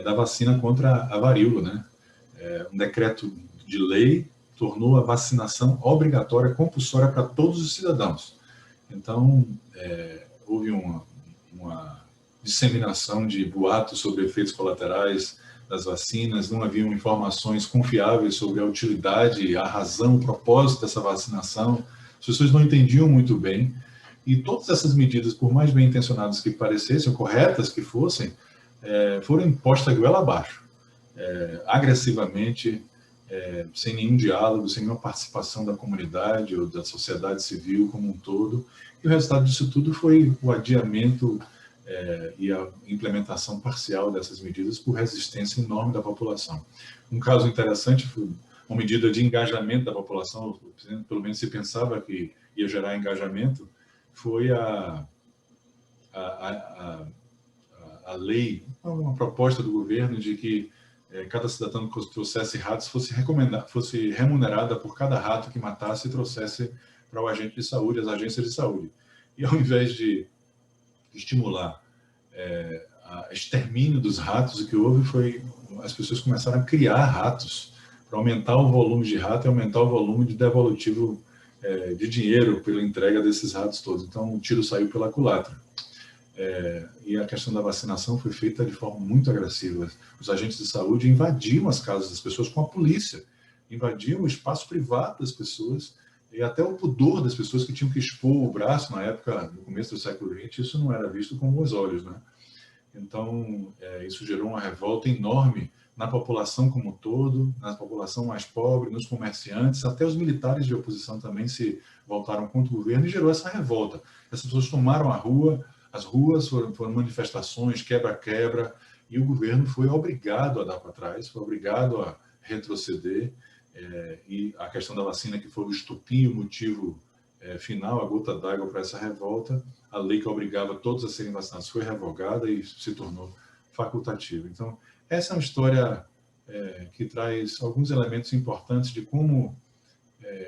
da vacina contra a varíola, né? Um decreto de lei tornou a vacinação obrigatória, compulsória para todos os cidadãos. Então, houve uma disseminação de boatos sobre efeitos colaterais das vacinas, não haviam informações confiáveis sobre a utilidade, a razão, o propósito dessa vacinação. As pessoas não entendiam muito bem. E todas essas medidas, por mais bem intencionadas que parecessem, ou corretas que fossem, foram impostas goela abaixo, agressivamente, sem nenhum diálogo, sem nenhuma participação da comunidade ou da sociedade civil como um todo. E o resultado disso tudo foi o adiamento e a implementação parcial dessas medidas por resistência enorme da população. Um caso interessante foi uma medida de engajamento da população, pelo menos se pensava que ia gerar engajamento, foi a lei, uma proposta do governo de que cada cidadão que trouxesse ratos fosse remunerada por cada rato que matasse e trouxesse para o agente de saúde, as agências de saúde. E ao invés de estimular o extermínio dos ratos, o que houve foi as pessoas começaram a criar ratos para aumentar o volume de rato e aumentar o volume de devolutivo de dinheiro pela entrega desses ratos todos. Então, o tiro saiu pela culatra. E a questão da vacinação foi feita de forma muito agressiva. Os agentes de saúde invadiam as casas das pessoas com a polícia, invadiam o espaço privado das pessoas e até o pudor das pessoas que tinham que expor o braço na época, no começo do século XX, isso não era visto com bons olhos, né? Então, isso gerou uma revolta enorme na população como um todo, na população mais pobre, nos comerciantes, até os militares de oposição também se voltaram contra o governo e gerou essa revolta. Essas pessoas tomaram a rua, as ruas foram manifestações, quebra-quebra, e o governo foi obrigado a dar para trás, foi obrigado a retroceder, e a questão da vacina, que foi o estupim, o motivo final, a gota d'água para essa revolta, a lei que obrigava todos a serem vacinados foi revogada e se tornou facultativa. Então, essa é uma história que traz alguns elementos importantes de como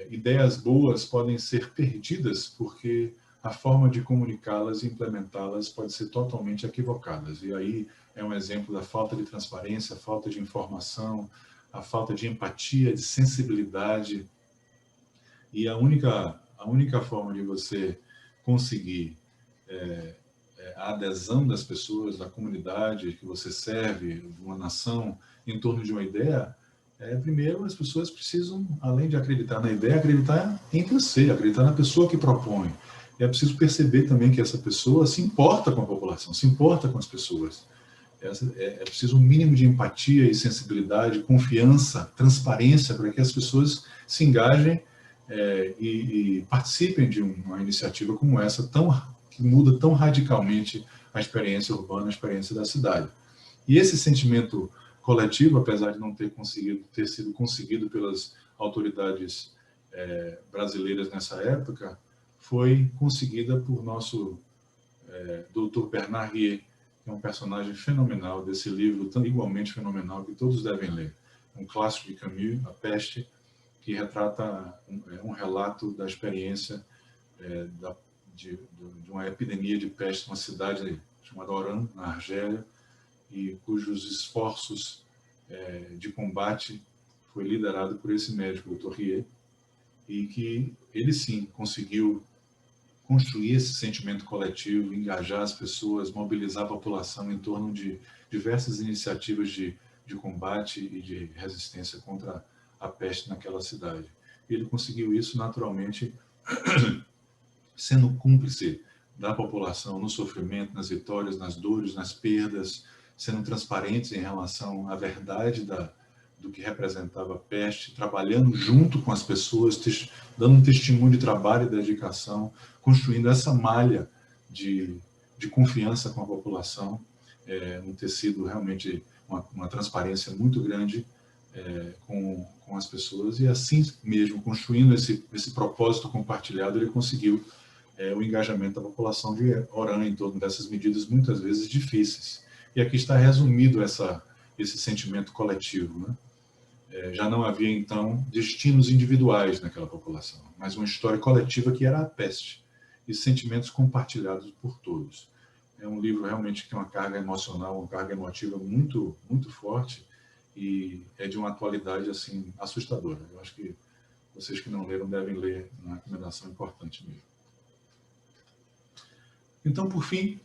ideias boas podem ser perdidas porque a forma de comunicá-las e implementá-las pode ser totalmente equivocadas. E aí é um exemplo da falta de transparência, a falta de informação, a falta de empatia, de sensibilidade. E a única forma de você conseguir a adesão das pessoas, da comunidade que você serve, de uma nação, em torno de uma ideia, primeiro as pessoas precisam, além de acreditar na ideia, acreditar em você, acreditar na pessoa que propõe. E é preciso perceber também que essa pessoa se importa com a população, se importa com as pessoas. É preciso um mínimo de empatia e sensibilidade, confiança, transparência, para que as pessoas se engajem e participem de uma iniciativa como essa, que muda tão radicalmente a experiência urbana, a experiência da cidade. E esse sentimento coletivo, apesar de não ter sido conseguido pelas autoridades brasileiras nessa época, foi conseguida por nosso Dr. Bernard Rieu, que é um personagem fenomenal desse livro, tão igualmente fenomenal, que todos devem ler. Um clássico de Camus, A Peste, que retrata um relato da experiência de uma epidemia de peste numa cidade chamada Oran, na Argélia, e cujos esforços de combate foi liderado por esse médico, Dr. Rieu, e que ele sim conseguiu construir esse sentimento coletivo, engajar as pessoas, mobilizar a população em torno de diversas iniciativas de combate e de resistência contra a peste naquela cidade. Ele conseguiu isso naturalmente sendo cúmplice da população no sofrimento, nas vitórias, nas dores, nas perdas, sendo transparentes em relação à verdade do que representava a peste, trabalhando junto com as pessoas, dando um testemunho de trabalho e dedicação, construindo essa malha de confiança com a população, um tecido realmente, uma transparência muito grande com as pessoas, e assim mesmo, construindo esse propósito compartilhado, ele conseguiu o engajamento da população de Orã em torno dessas medidas muitas vezes difíceis. E aqui está resumido esse sentimento coletivo, né? Já não havia, então, destinos individuais naquela população, mas uma história coletiva que era a peste, e sentimentos compartilhados por todos. É um livro realmente que tem uma carga emocional, uma carga emotiva muito, muito forte, e é de uma atualidade assim assustadora. Eu acho que vocês que não leram devem ler, uma recomendação importante mesmo. Então, por fim,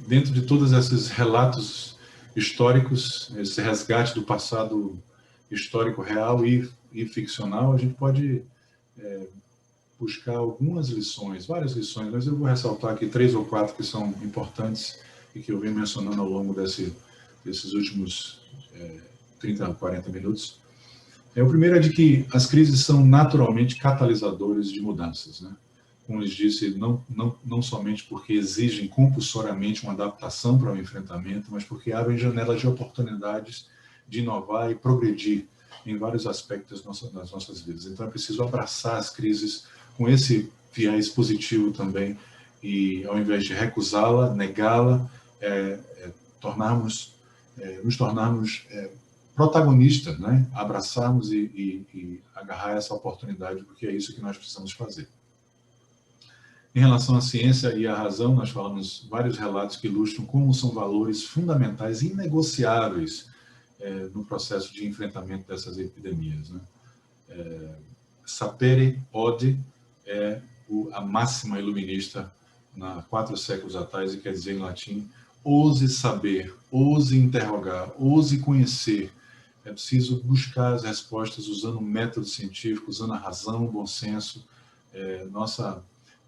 dentro de todos esses relatos históricos, esse resgate do passado histórico real e ficcional, a gente pode buscar algumas lições, várias lições, mas eu vou ressaltar aqui 3 ou 4 que são importantes e que eu venho mencionando ao longo desses últimos 30 a 40 minutos. O primeiro é de que as crises são naturalmente catalisadores de mudanças, né? Como lhes disse, não somente porque exigem compulsoriamente uma adaptação para o enfrentamento, mas porque abrem janelas de oportunidades de inovar e progredir em vários aspectos das nossas vidas. Então é preciso abraçar as crises com esse viés positivo também, e ao invés de recusá-la, negá-la, nos tornarmos protagonistas, né? Abraçarmos e agarrar essa oportunidade, porque é isso que nós precisamos fazer. Em relação à ciência e à razão, nós falamos vários relatos que ilustram como são valores fundamentais, inegociáveis, no processo de enfrentamento dessas epidemias, né? Sapere ode é a máxima iluminista 4 séculos atrás, e quer dizer em latim: ouse saber, ouse interrogar, ouse conhecer. É preciso buscar as respostas usando métodos científicos, usando a razão, o bom senso.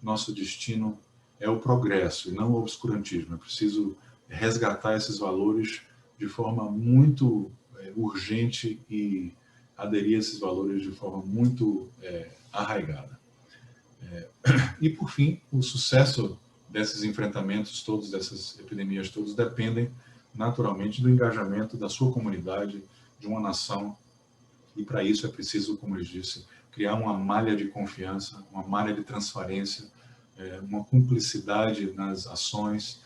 Nosso destino é o progresso e não o obscurantismo. É preciso resgatar esses valores de forma muito urgente e aderir a esses valores de forma muito arraigada. E, por fim, o sucesso desses enfrentamentos todos, dessas epidemias todas, dependem naturalmente do engajamento da sua comunidade, de uma nação, e para isso é preciso, como eu disse, criar uma malha de confiança, uma malha de transparência, uma cumplicidade nas ações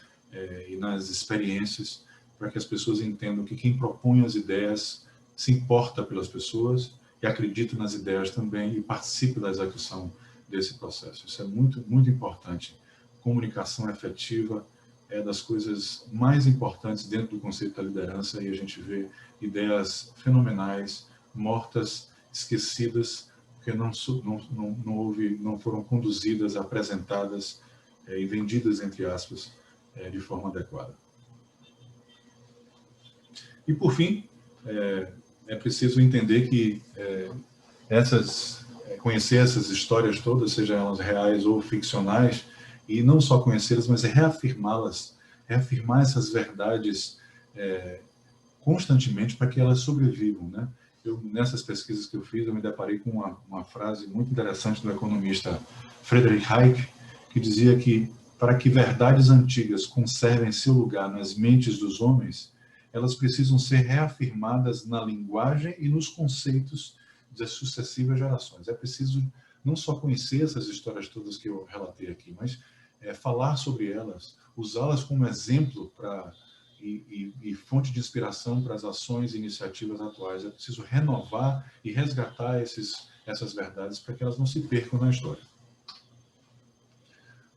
e nas experiências, para que as pessoas entendam que quem propõe as ideias se importa pelas pessoas e acredita nas ideias também e participa da execução desse processo. Isso é muito, muito importante. Comunicação efetiva é das coisas mais importantes dentro do conceito da liderança, e a gente vê ideias fenomenais, mortas, esquecidas, porque não foram conduzidas, apresentadas e vendidas, entre aspas, de forma adequada. E, por fim, é preciso entender que conhecer essas histórias todas, sejam elas reais ou ficcionais, e não só conhecê-las, mas reafirmá-las, reafirmar essas verdades constantemente para que elas sobrevivam, né? Nessas pesquisas que eu fiz, eu me deparei com uma frase muito interessante do economista Friedrich Hayek, que dizia que para que verdades antigas conservem seu lugar nas mentes dos homens, elas precisam ser reafirmadas na linguagem e nos conceitos das sucessivas gerações. É preciso não só conhecer essas histórias todas que eu relatei aqui, mas falar sobre elas, usá-las como exemplo e fonte de inspiração para as ações e iniciativas atuais. É preciso renovar e resgatar essas verdades para que elas não se percam na história.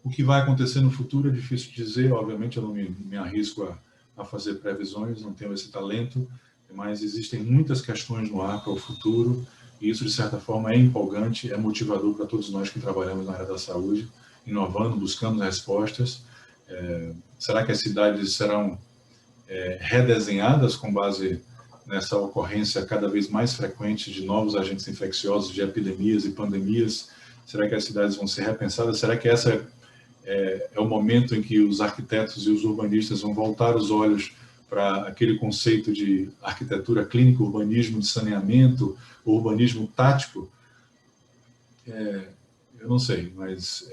O que vai acontecer no futuro é difícil dizer, obviamente eu não me arrisco a fazer previsões, não tenho esse talento, mas existem muitas questões no ar para o futuro, e isso, de certa forma, é empolgante, é motivador para todos nós que trabalhamos na área da saúde, inovando, buscando respostas. Será que as cidades serão redesenhadas com base nessa ocorrência cada vez mais frequente de novos agentes infecciosos, de epidemias e pandemias? Será que as cidades vão ser repensadas? Será que essa é o momento em que os arquitetos e os urbanistas vão voltar os olhos para aquele conceito de arquitetura clínica, urbanismo de saneamento, urbanismo tático, eu não sei, mas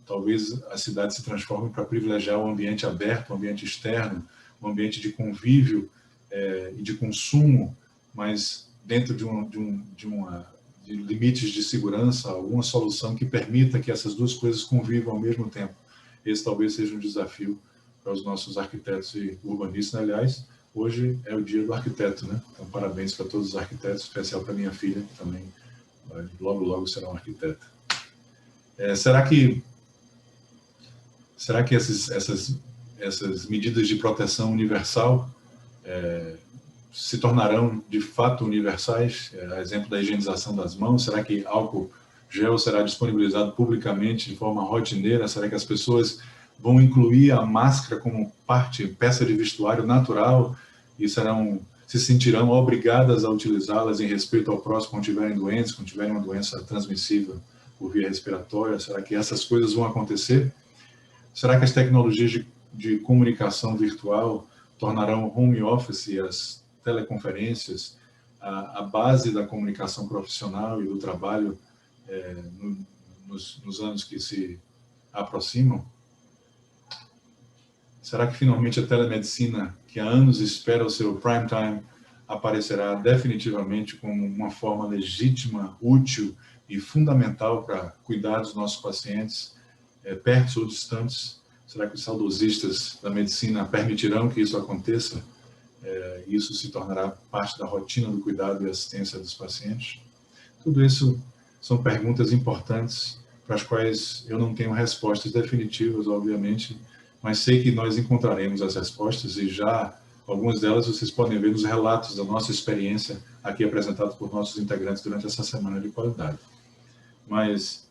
talvez a cidade se transforme para privilegiar o ambiente aberto, o ambiente externo, um ambiente de convívio e de consumo, mas dentro de limites de segurança, alguma solução que permita que essas duas coisas convivam ao mesmo tempo. Esse talvez seja um desafio para os nossos arquitetos e urbanistas. Aliás, hoje é o dia do arquiteto, né? Então, parabéns para todos os arquitetos, especial para minha filha, que também logo, logo será um arquiteto. Será que essas medidas de proteção universal se tornarão de fato universais? A exemplo da higienização das mãos, será que álcool gel será disponibilizado publicamente de forma rotineira? Será que as pessoas vão incluir a máscara como peça de vestuário natural e se sentirão obrigadas a utilizá-las em respeito ao próximo quando tiverem doentes, quando tiverem uma doença transmissível por via respiratória? Será que essas coisas vão acontecer? Será que as tecnologias de comunicação virtual tornarão o home office e as teleconferências a base da comunicação profissional e do trabalho nos anos que se aproximam? Será que finalmente a telemedicina, que há anos espera o seu prime time, aparecerá definitivamente como uma forma legítima, útil e fundamental para cuidar dos nossos pacientes, perto ou distantes? Será que os saudosistas da medicina permitirão que isso aconteça? Isso se tornará parte da rotina do cuidado e assistência dos pacientes? Tudo isso são perguntas importantes para as quais eu não tenho respostas definitivas, obviamente, mas sei que nós encontraremos as respostas e já algumas delas vocês podem ver nos relatos da nossa experiência aqui apresentados por nossos integrantes durante essa semana de qualidade. Mas,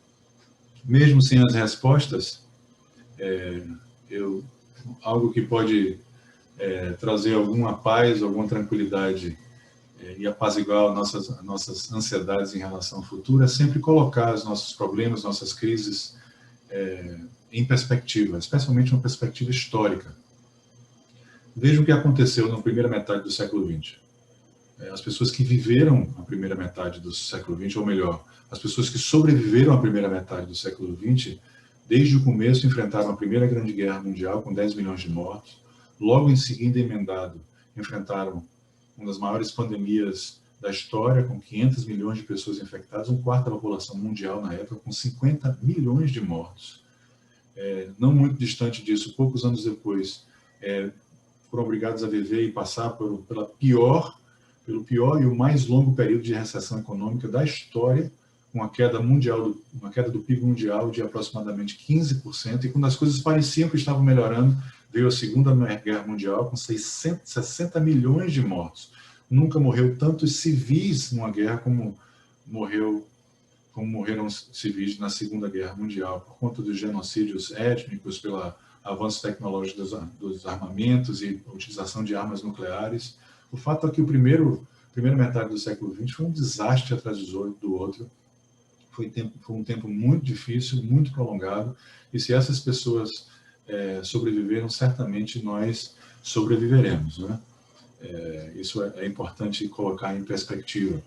mesmo sem as respostas, algo que pode trazer alguma paz, alguma tranquilidade e apaziguar nossas ansiedades em relação ao futuro é sempre colocar os nossos problemas, nossas crises em perspectiva, especialmente uma perspectiva histórica. Veja o que aconteceu na primeira metade do século XX. As pessoas que viveram a primeira metade do século XX, ou melhor, as pessoas que sobreviveram à primeira metade do século XX, desde o começo enfrentaram a Primeira Grande Guerra Mundial com 10 milhões de mortos, logo em seguida, emendado, enfrentaram uma das maiores pandemias da história, com 500 milhões de pessoas infectadas, um quarto da população mundial na época, com 50 milhões de mortos. Não muito distante disso, poucos anos depois, foram obrigados a viver e passar pelo pior e o mais longo período de recessão econômica da história, com uma queda do PIB mundial de aproximadamente 15%, e quando as coisas pareciam que estavam melhorando, veio a Segunda Guerra Mundial com 60 milhões de mortos. Nunca morreu tantos civis numa guerra como morreram civis na Segunda Guerra Mundial, por conta dos genocídios étnicos, pelo avanço tecnológico dos armamentos e a utilização de armas nucleares. O fato é que a primeira metade do século XX foi um desastre atrás do outro. Foi um tempo muito difícil, muito prolongado, e se essas pessoas sobreviveram, certamente nós sobreviveremos, né? Isso é importante colocar em perspectiva.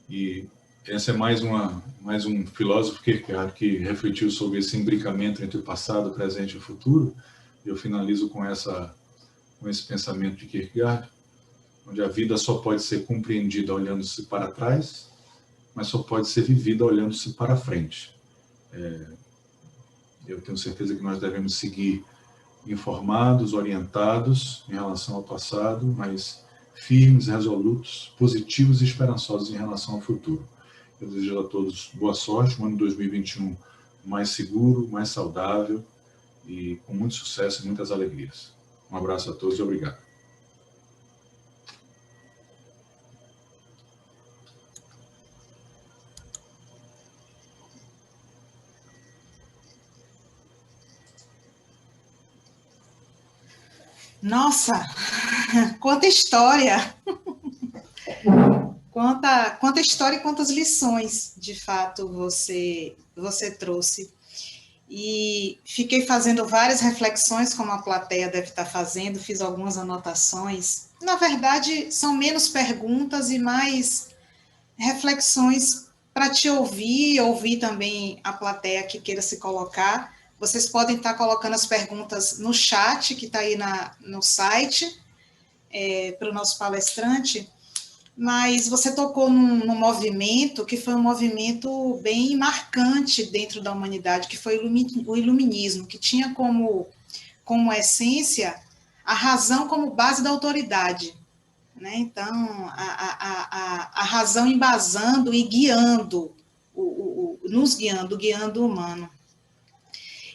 E esse é mais um filósofo Kierkegaard que refletiu sobre esse imbricamento entre o passado, o presente e o futuro. Eu finalizo com esse pensamento de Kierkegaard, onde a vida só pode ser compreendida olhando-se para trás, mas só pode ser vivida olhando-se para frente. Eu tenho certeza que nós devemos seguir informados, orientados em relação ao passado, mas firmes, resolutos, positivos e esperançosos em relação ao futuro. Eu desejo a todos boa sorte, um ano 2021 mais seguro, mais saudável e com muito sucesso e muitas alegrias. Um abraço a todos e obrigado. Nossa, quanta história! Quanta história e quantas lições, de fato, você trouxe. e fiquei fazendo várias reflexões, como a plateia deve estar fazendo, fiz algumas anotações. Na verdade, são menos perguntas e mais reflexões para te ouvir, ouvir também a plateia que queira se colocar. Vocês podem estar colocando as perguntas no chat, que está aí no site, para o nosso palestrante, mas você tocou num movimento que foi um movimento bem marcante dentro da humanidade, que foi o iluminismo, que tinha como essência a razão como base da autoridade. Né? Então, a razão embasando e guiando, nos guiando o humano.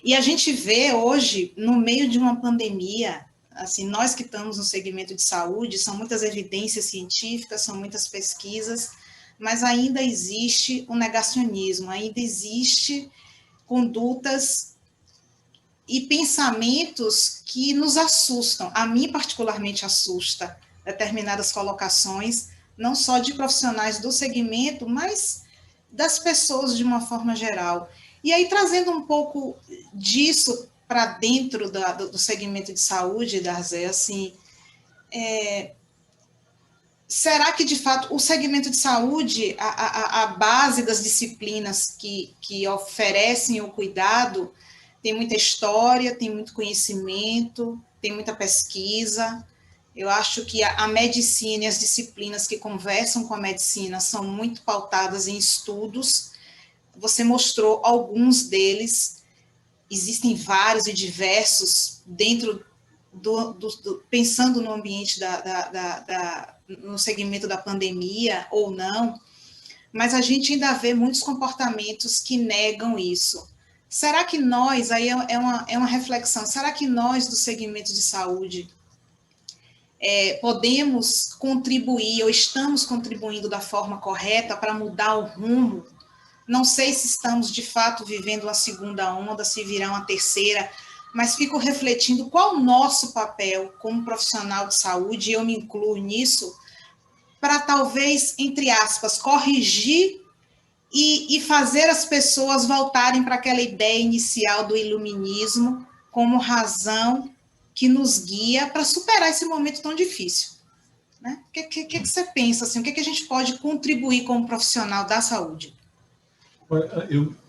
E a gente vê hoje, no meio de uma pandemia, assim, nós que estamos no segmento de saúde, são muitas evidências científicas, são muitas pesquisas, mas ainda existe o negacionismo, ainda existe condutas e pensamentos que nos assustam. A mim, particularmente, assusta determinadas colocações, não só de profissionais do segmento, mas das pessoas de uma forma geral. E aí, trazendo um pouco disso para dentro do segmento de saúde, Darzé, assim, será que, de fato, o segmento de saúde, a base das disciplinas que oferecem o cuidado, tem muita história, tem muito conhecimento, tem muita pesquisa. Eu acho que a medicina e as disciplinas que conversam com a medicina são muito pautadas em estudos. Você mostrou alguns deles, existem vários e diversos dentro pensando no ambiente no segmento da pandemia ou não, mas a gente ainda vê muitos comportamentos que negam isso. Será que nós, aí é uma reflexão, será que nós do segmento de saúde podemos contribuir ou estamos contribuindo da forma correta para mudar o rumo? Não sei se estamos de fato vivendo uma segunda onda, se virá uma terceira, mas fico refletindo qual o nosso papel como profissional de saúde, e eu me incluo nisso, para talvez, entre aspas, corrigir e fazer as pessoas voltarem para aquela ideia inicial do iluminismo como razão que nos guia para superar esse momento tão difícil. Né? O que você pensa? Assim, o que a gente pode contribuir como profissional da saúde?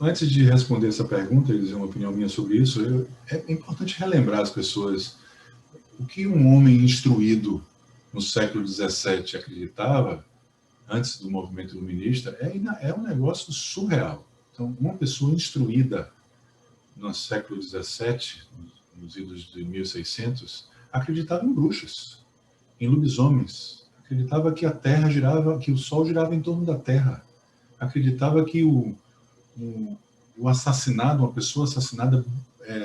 Antes de responder essa pergunta e dizer uma opinião minha sobre isso, é importante relembrar as pessoas o que um homem instruído no século XVII acreditava, antes do movimento iluminista, é um negócio surreal. Então, uma pessoa instruída no século XVII, nos idos de 1600, acreditava em bruxas, em lobisomens, acreditava que a Terra girava, que o Sol girava em torno da Terra, acreditava que o assassinado, uma pessoa assassinada,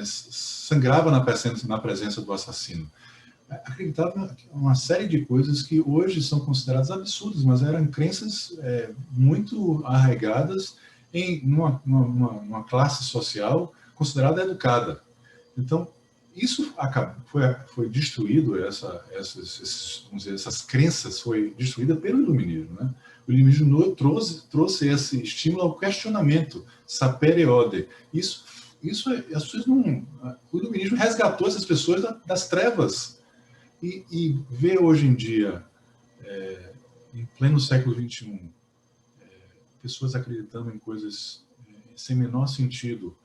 sangrava na presença do assassino. Acreditava em uma série de coisas que hoje são consideradas absurdas, mas eram crenças muito arraigadas em uma classe social considerada educada. Então, isso foi destruído, essas crenças foi destruída pelo iluminismo, né? O iluminismo trouxe esse estímulo ao questionamento, sapere ode. As pessoas não, o iluminismo resgatou essas pessoas das trevas e ver hoje em dia, em pleno século XXI, pessoas acreditando em coisas sem menor sentido,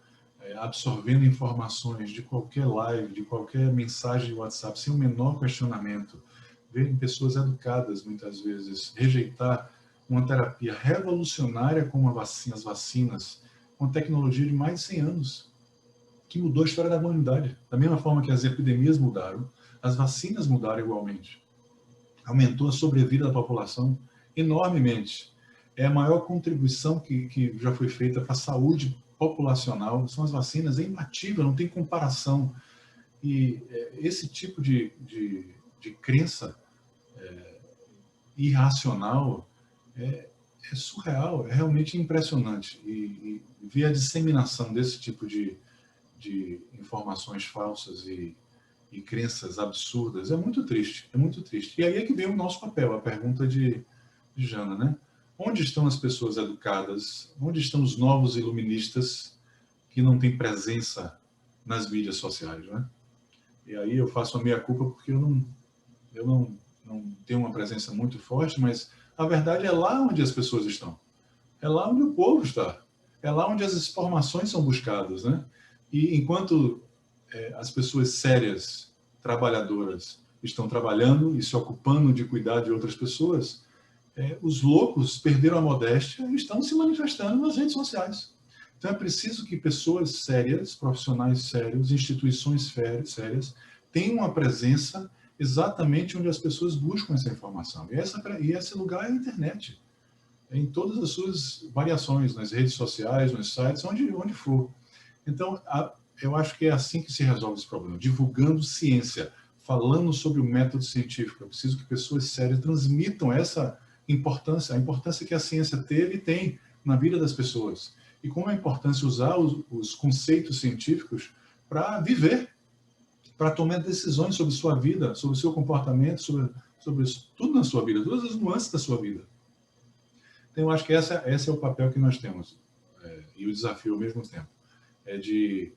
absorvendo informações de qualquer live, de qualquer mensagem de WhatsApp, sem o menor questionamento, ver pessoas educadas, muitas vezes, rejeitar uma terapia revolucionária como as vacinas, com tecnologia de mais de 100 anos, que mudou a história da humanidade. Da mesma forma que as epidemias mudaram, as vacinas mudaram igualmente. Aumentou a sobrevida da população enormemente. É a maior contribuição que já foi feita para a saúde populacional, são as vacinas, é imbatível, não tem comparação. E esse tipo de crença irracional é surreal, é realmente impressionante. E ver a disseminação desse tipo de informações falsas e crenças absurdas é muito triste, é muito triste. E aí é que vem o nosso papel, a pergunta de Jana, né? Onde estão as pessoas educadas? Onde estão os novos iluministas que não tem presença nas mídias sociais, né? E aí eu faço a meia-culpa porque eu não tenho uma presença muito forte, mas a verdade é lá onde as pessoas estão. É lá onde o povo está. É lá onde as informações são buscadas, né? E enquanto as pessoas sérias, trabalhadoras, estão trabalhando e se ocupando de cuidar de outras pessoas, os loucos perderam a modéstia e estão se manifestando nas redes sociais. Então é preciso que pessoas sérias, profissionais sérios, instituições sérias, tenham uma presença exatamente onde as pessoas buscam essa informação. E esse lugar é a internet, em todas as suas variações, nas redes sociais, nos sites, onde for. Então, eu acho que é assim que se resolve esse problema, divulgando ciência, falando sobre o método científico. É preciso que pessoas sérias transmitam essa importância, a importância que a ciência teve e tem na vida das pessoas. E como é importante usar os conceitos científicos para viver, para tomar decisões sobre sua vida, sobre o seu comportamento, sobre tudo na sua vida, todas as nuances da sua vida. Então, eu acho que esse é o papel que nós temos, e o desafio ao mesmo tempo, é de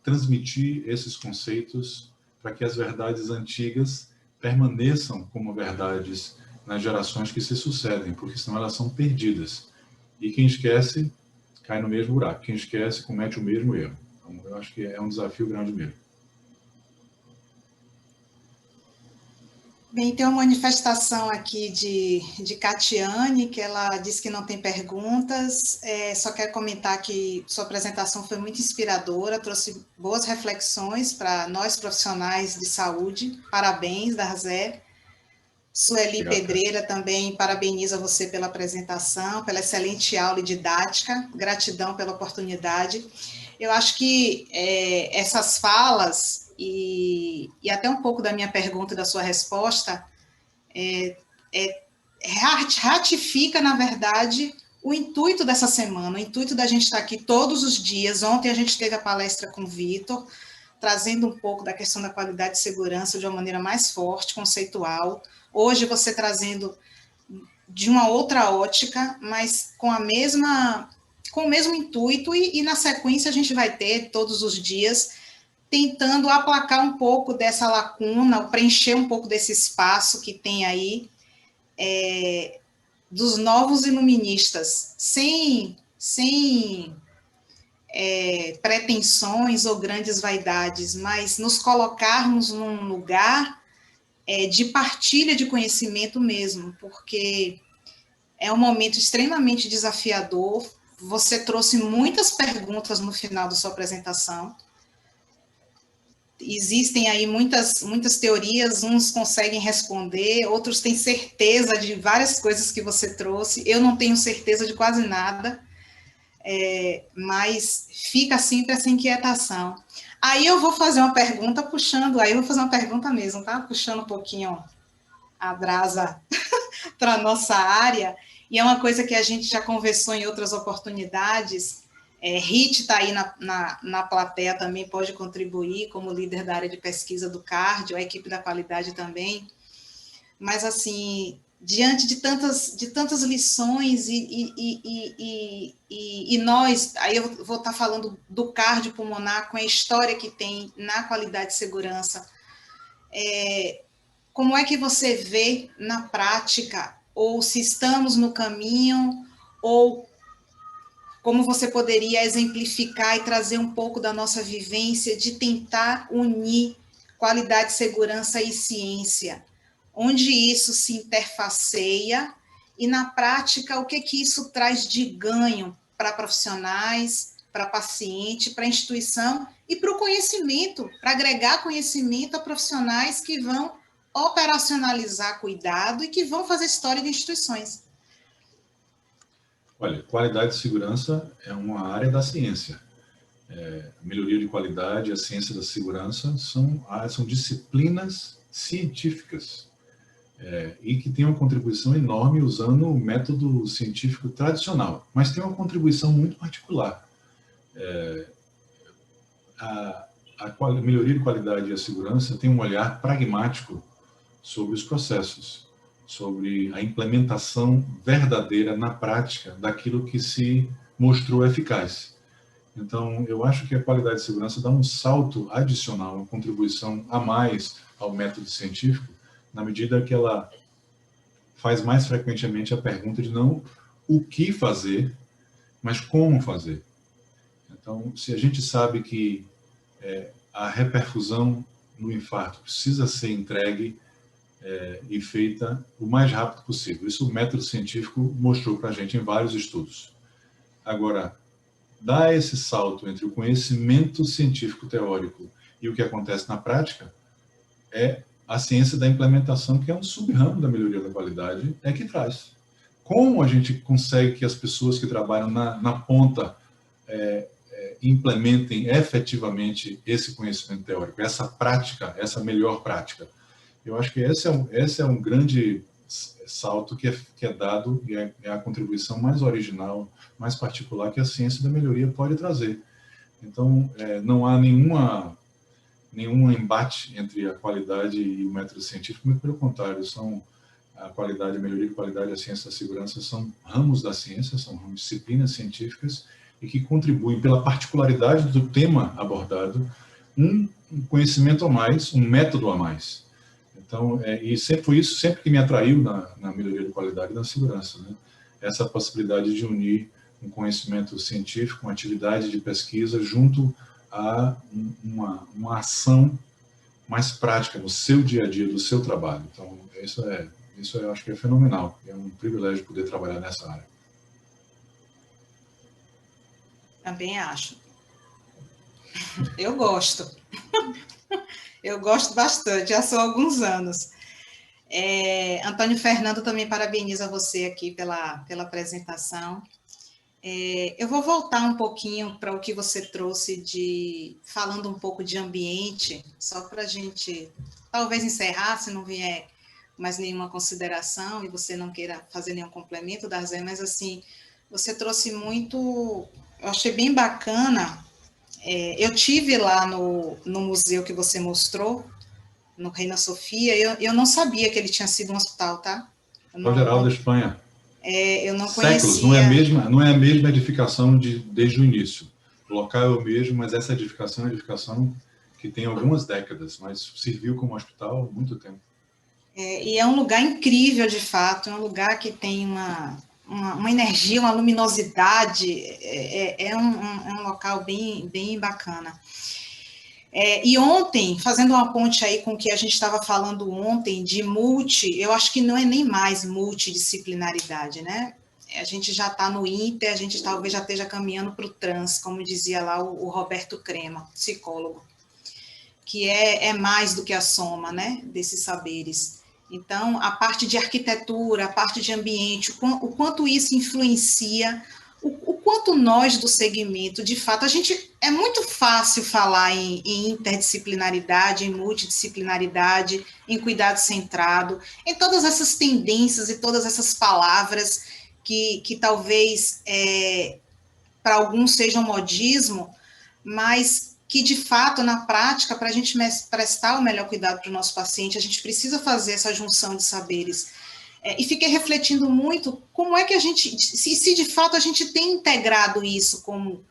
transmitir esses conceitos para que as verdades antigas permaneçam como verdades nas gerações que se sucedem, porque senão elas são perdidas. E quem esquece cai no mesmo buraco, quem esquece comete o mesmo erro. Então, eu acho que é um desafio grande mesmo. Bem, tem uma manifestação aqui de Catiane, que ela disse que não tem perguntas, só quer comentar que sua apresentação foi muito inspiradora, trouxe boas reflexões para nós profissionais de saúde. Parabéns, Darzé. Sueli Pedreira também parabeniza você pela apresentação, pela excelente aula e didática, gratidão pela oportunidade. Eu acho que essas falas e até um pouco da minha pergunta e da sua resposta ratifica, na verdade, o intuito dessa semana, o intuito da gente estar aqui todos os dias. Ontem a gente teve a palestra com o Vitor, trazendo um pouco da questão da qualidade e segurança de uma maneira mais forte, conceitual. Hoje você trazendo de uma outra ótica, mas com o mesmo intuito, e na sequência a gente vai ter todos os dias tentando aplacar um pouco dessa lacuna, preencher um pouco desse espaço que tem aí dos novos iluministas, sem pretensões ou grandes vaidades, mas nos colocarmos num lugar de partilha de conhecimento mesmo, porque é um momento extremamente desafiador. Você trouxe muitas perguntas no final da sua apresentação. Existem aí muitas teorias, uns conseguem responder, outros têm certeza de várias coisas que você trouxe. Eu não tenho certeza de quase nada, mas fica sempre essa inquietação. Aí eu vou fazer uma pergunta mesmo, tá? Puxando um pouquinho a brasa para a nossa área, e é uma coisa que a gente já conversou em outras oportunidades. Rit está aí na plateia também, pode contribuir como líder da área de pesquisa do Cardio, a equipe da qualidade também. Mas, assim, diante de tantas lições e nós, aí eu vou estar falando do cardiopulmonar com a história que tem na qualidade e segurança, como é que você vê na prática, ou se estamos no caminho, ou como você poderia exemplificar e trazer um pouco da nossa vivência de tentar unir qualidade, segurança e ciência, onde isso se interfaceia e, na prática, o que isso traz de ganho para profissionais, para paciente, para instituição e para o conhecimento, para agregar conhecimento a profissionais que vão operacionalizar cuidado e que vão fazer história de instituições. Olha, qualidade e segurança é uma área da ciência. Melhoria de qualidade e a ciência da segurança são disciplinas científicas e que têm uma contribuição enorme usando o método científico tradicional, mas tem uma contribuição muito particular. A melhoria de qualidade e a segurança tem um olhar pragmático sobre os processos, sobre a implementação verdadeira na prática daquilo que se mostrou eficaz. Então, eu acho que a qualidade de segurança dá um salto adicional, uma contribuição a mais ao método científico, na medida que ela faz mais frequentemente a pergunta de não o que fazer, mas como fazer. Então, se a gente sabe que a reperfusão no infarto precisa ser entregue e feita o mais rápido possível. Isso o método científico mostrou para a gente em vários estudos. Agora, dar esse salto entre o conhecimento científico teórico e o que acontece na prática é a ciência da implementação, que é um sub-ramo da melhoria da qualidade, que traz. Como a gente consegue que as pessoas que trabalham na ponta implementem efetivamente esse conhecimento teórico, essa prática, essa melhor prática? Eu acho que esse é um grande salto que é dado e é a contribuição mais original, mais particular que a ciência da melhoria pode trazer. Então, não há nenhum embate entre a qualidade e o método científico, muito pelo contrário, a qualidade, a melhoria de qualidade e a ciência da segurança são ramos da ciência, são disciplinas científicas e que contribuem pela particularidade do tema abordado, um conhecimento a mais, um método a mais. Então, e sempre foi isso sempre que me atraiu na melhoria de qualidade e na segurança, né? Essa possibilidade de unir um conhecimento científico, uma atividade de pesquisa, junto a uma ação mais prática no seu dia a dia, do seu trabalho. Então, isso eu acho que é fenomenal. É um privilégio poder trabalhar nessa área. Também acho. Eu gosto. Eu gosto bastante, já são alguns anos. Antônio Fernando também parabeniza você aqui pela apresentação. Eu vou voltar um pouquinho para o que você trouxe falando um pouco de ambiente, só para a gente talvez encerrar, se não vier mais nenhuma consideração e você não queira fazer nenhum complemento, Darzé, mas assim, você trouxe muito, eu achei bem bacana. Eu tive lá no museu que você mostrou, no Reina Sofia, eu não sabia que ele tinha sido um hospital, tá? Hospital Geral da Espanha. Eu não Séculos, conhecia. não é a mesma edificação desde o início. O local é o mesmo, mas essa edificação é uma edificação que tem algumas décadas, mas serviu como hospital há muito tempo. E é um lugar incrível, de fato, é um lugar que tem uma energia, uma luminosidade, é um local bem, bem bacana. E ontem, fazendo uma ponte aí com o que a gente estava falando ontem de eu acho que não é nem mais multidisciplinaridade, né? A gente já está no inter, a gente talvez já esteja caminhando para o trans, como dizia lá o Roberto Crema, psicólogo, que é mais do que a soma, né, desses saberes. Então, a parte de arquitetura, a parte de ambiente, o quanto isso influencia, o quanto nós do segmento, de fato, é muito fácil falar em interdisciplinaridade, em multidisciplinaridade, em cuidado centrado, em todas essas tendências e todas essas palavras que talvez para alguns sejam modismo, mas que, de fato, na prática, para a gente prestar o melhor cuidado para o nosso paciente, a gente precisa fazer essa junção de saberes. E fiquei refletindo muito como é que a gente, se de fato a gente tem integrado isso como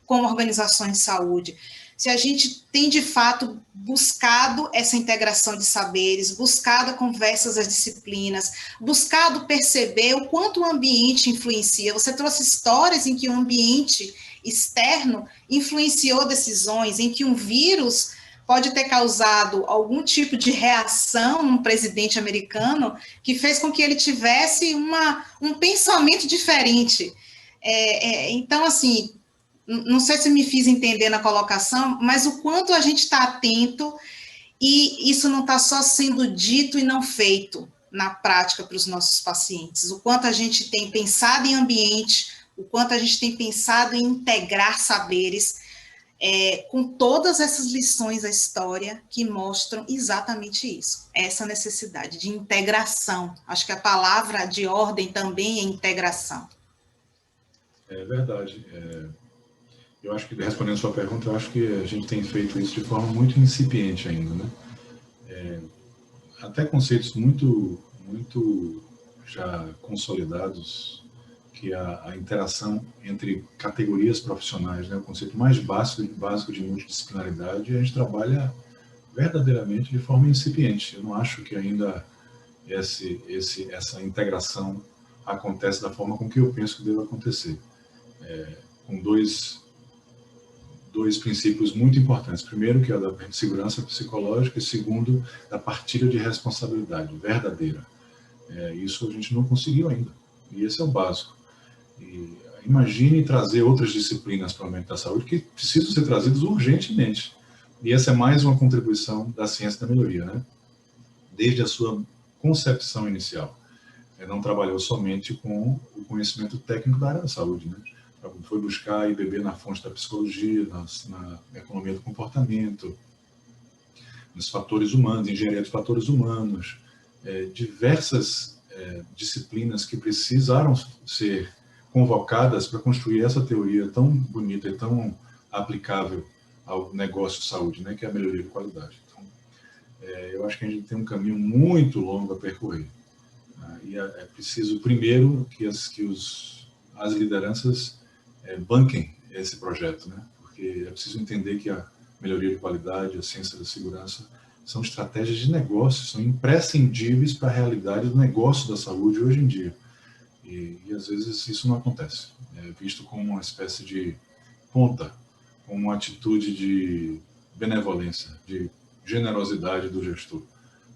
organizações de saúde, se a gente tem, de fato, buscado essa integração de saberes, buscado conversas às disciplinas, buscado perceber o quanto o ambiente influencia. Você trouxe histórias em que o ambiente externo influenciou decisões, em que um vírus pode ter causado algum tipo de reação num presidente americano que fez com que ele tivesse um pensamento diferente. Então, assim, não sei se me fiz entender na colocação, mas o quanto a gente está atento e isso não está só sendo dito e não feito na prática para os nossos pacientes. O quanto a gente tem pensado em ambiente, o quanto a gente tem pensado em integrar saberes com todas essas lições da história que mostram exatamente isso, essa necessidade de integração. Acho que a palavra de ordem também é integração. É verdade. Eu acho que, respondendo a sua pergunta, eu acho que a gente tem feito isso de forma muito incipiente ainda, né? Até conceitos muito já consolidados que a interação entre categorias profissionais, né, o conceito mais básico de multidisciplinaridade, a gente trabalha verdadeiramente de forma incipiente. Eu não acho que ainda essa integração acontece da forma com que eu penso que deve acontecer, com dois princípios muito importantes. Primeiro, que é da segurança psicológica, e segundo, da partilha de responsabilidade verdadeira. Isso a gente não conseguiu ainda, e esse é o básico. E imagine trazer outras disciplinas para o aumento da saúde que precisam ser trazidas urgentemente. E essa é mais uma contribuição da ciência da melhoria, né? Desde a sua concepção inicial. Não trabalhou somente com o conhecimento técnico da área da saúde, né? Foi buscar e beber na fonte da psicologia, na economia do comportamento, nos fatores humanos, engenharia dos fatores humanos, diversas disciplinas que precisaram ser convocadas para construir essa teoria tão bonita e tão aplicável ao negócio de saúde, né, que é a melhoria de qualidade. Então, eu acho que a gente tem um caminho muito longo a percorrer. E é preciso, primeiro, que as lideranças banquem esse projeto, né? Porque é preciso entender que a melhoria de qualidade, a ciência da segurança, são estratégias de negócio, são imprescindíveis para a realidade do negócio da saúde hoje em dia. E às vezes isso não acontece. É visto como uma espécie de ponta, como uma atitude de benevolência, de generosidade do gestor.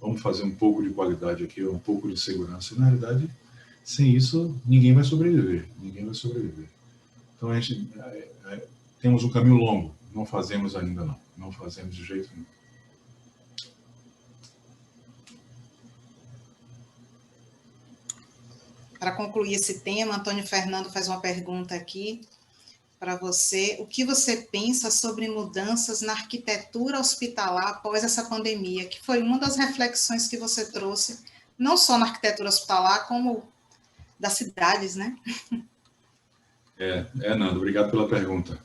Vamos fazer um pouco de qualidade aqui, um pouco de segurança. E, na realidade, sem isso, ninguém vai sobreviver. Ninguém vai sobreviver. Então, a gente temos um caminho longo. Não fazemos ainda, não. Não fazemos de jeito nenhum. Para concluir esse tema, Antônio Fernando faz uma pergunta aqui para você. O que você pensa sobre mudanças na arquitetura hospitalar após essa pandemia? Que foi uma das reflexões que você trouxe, não só na arquitetura hospitalar, como das cidades, né? Nando, obrigado pela pergunta.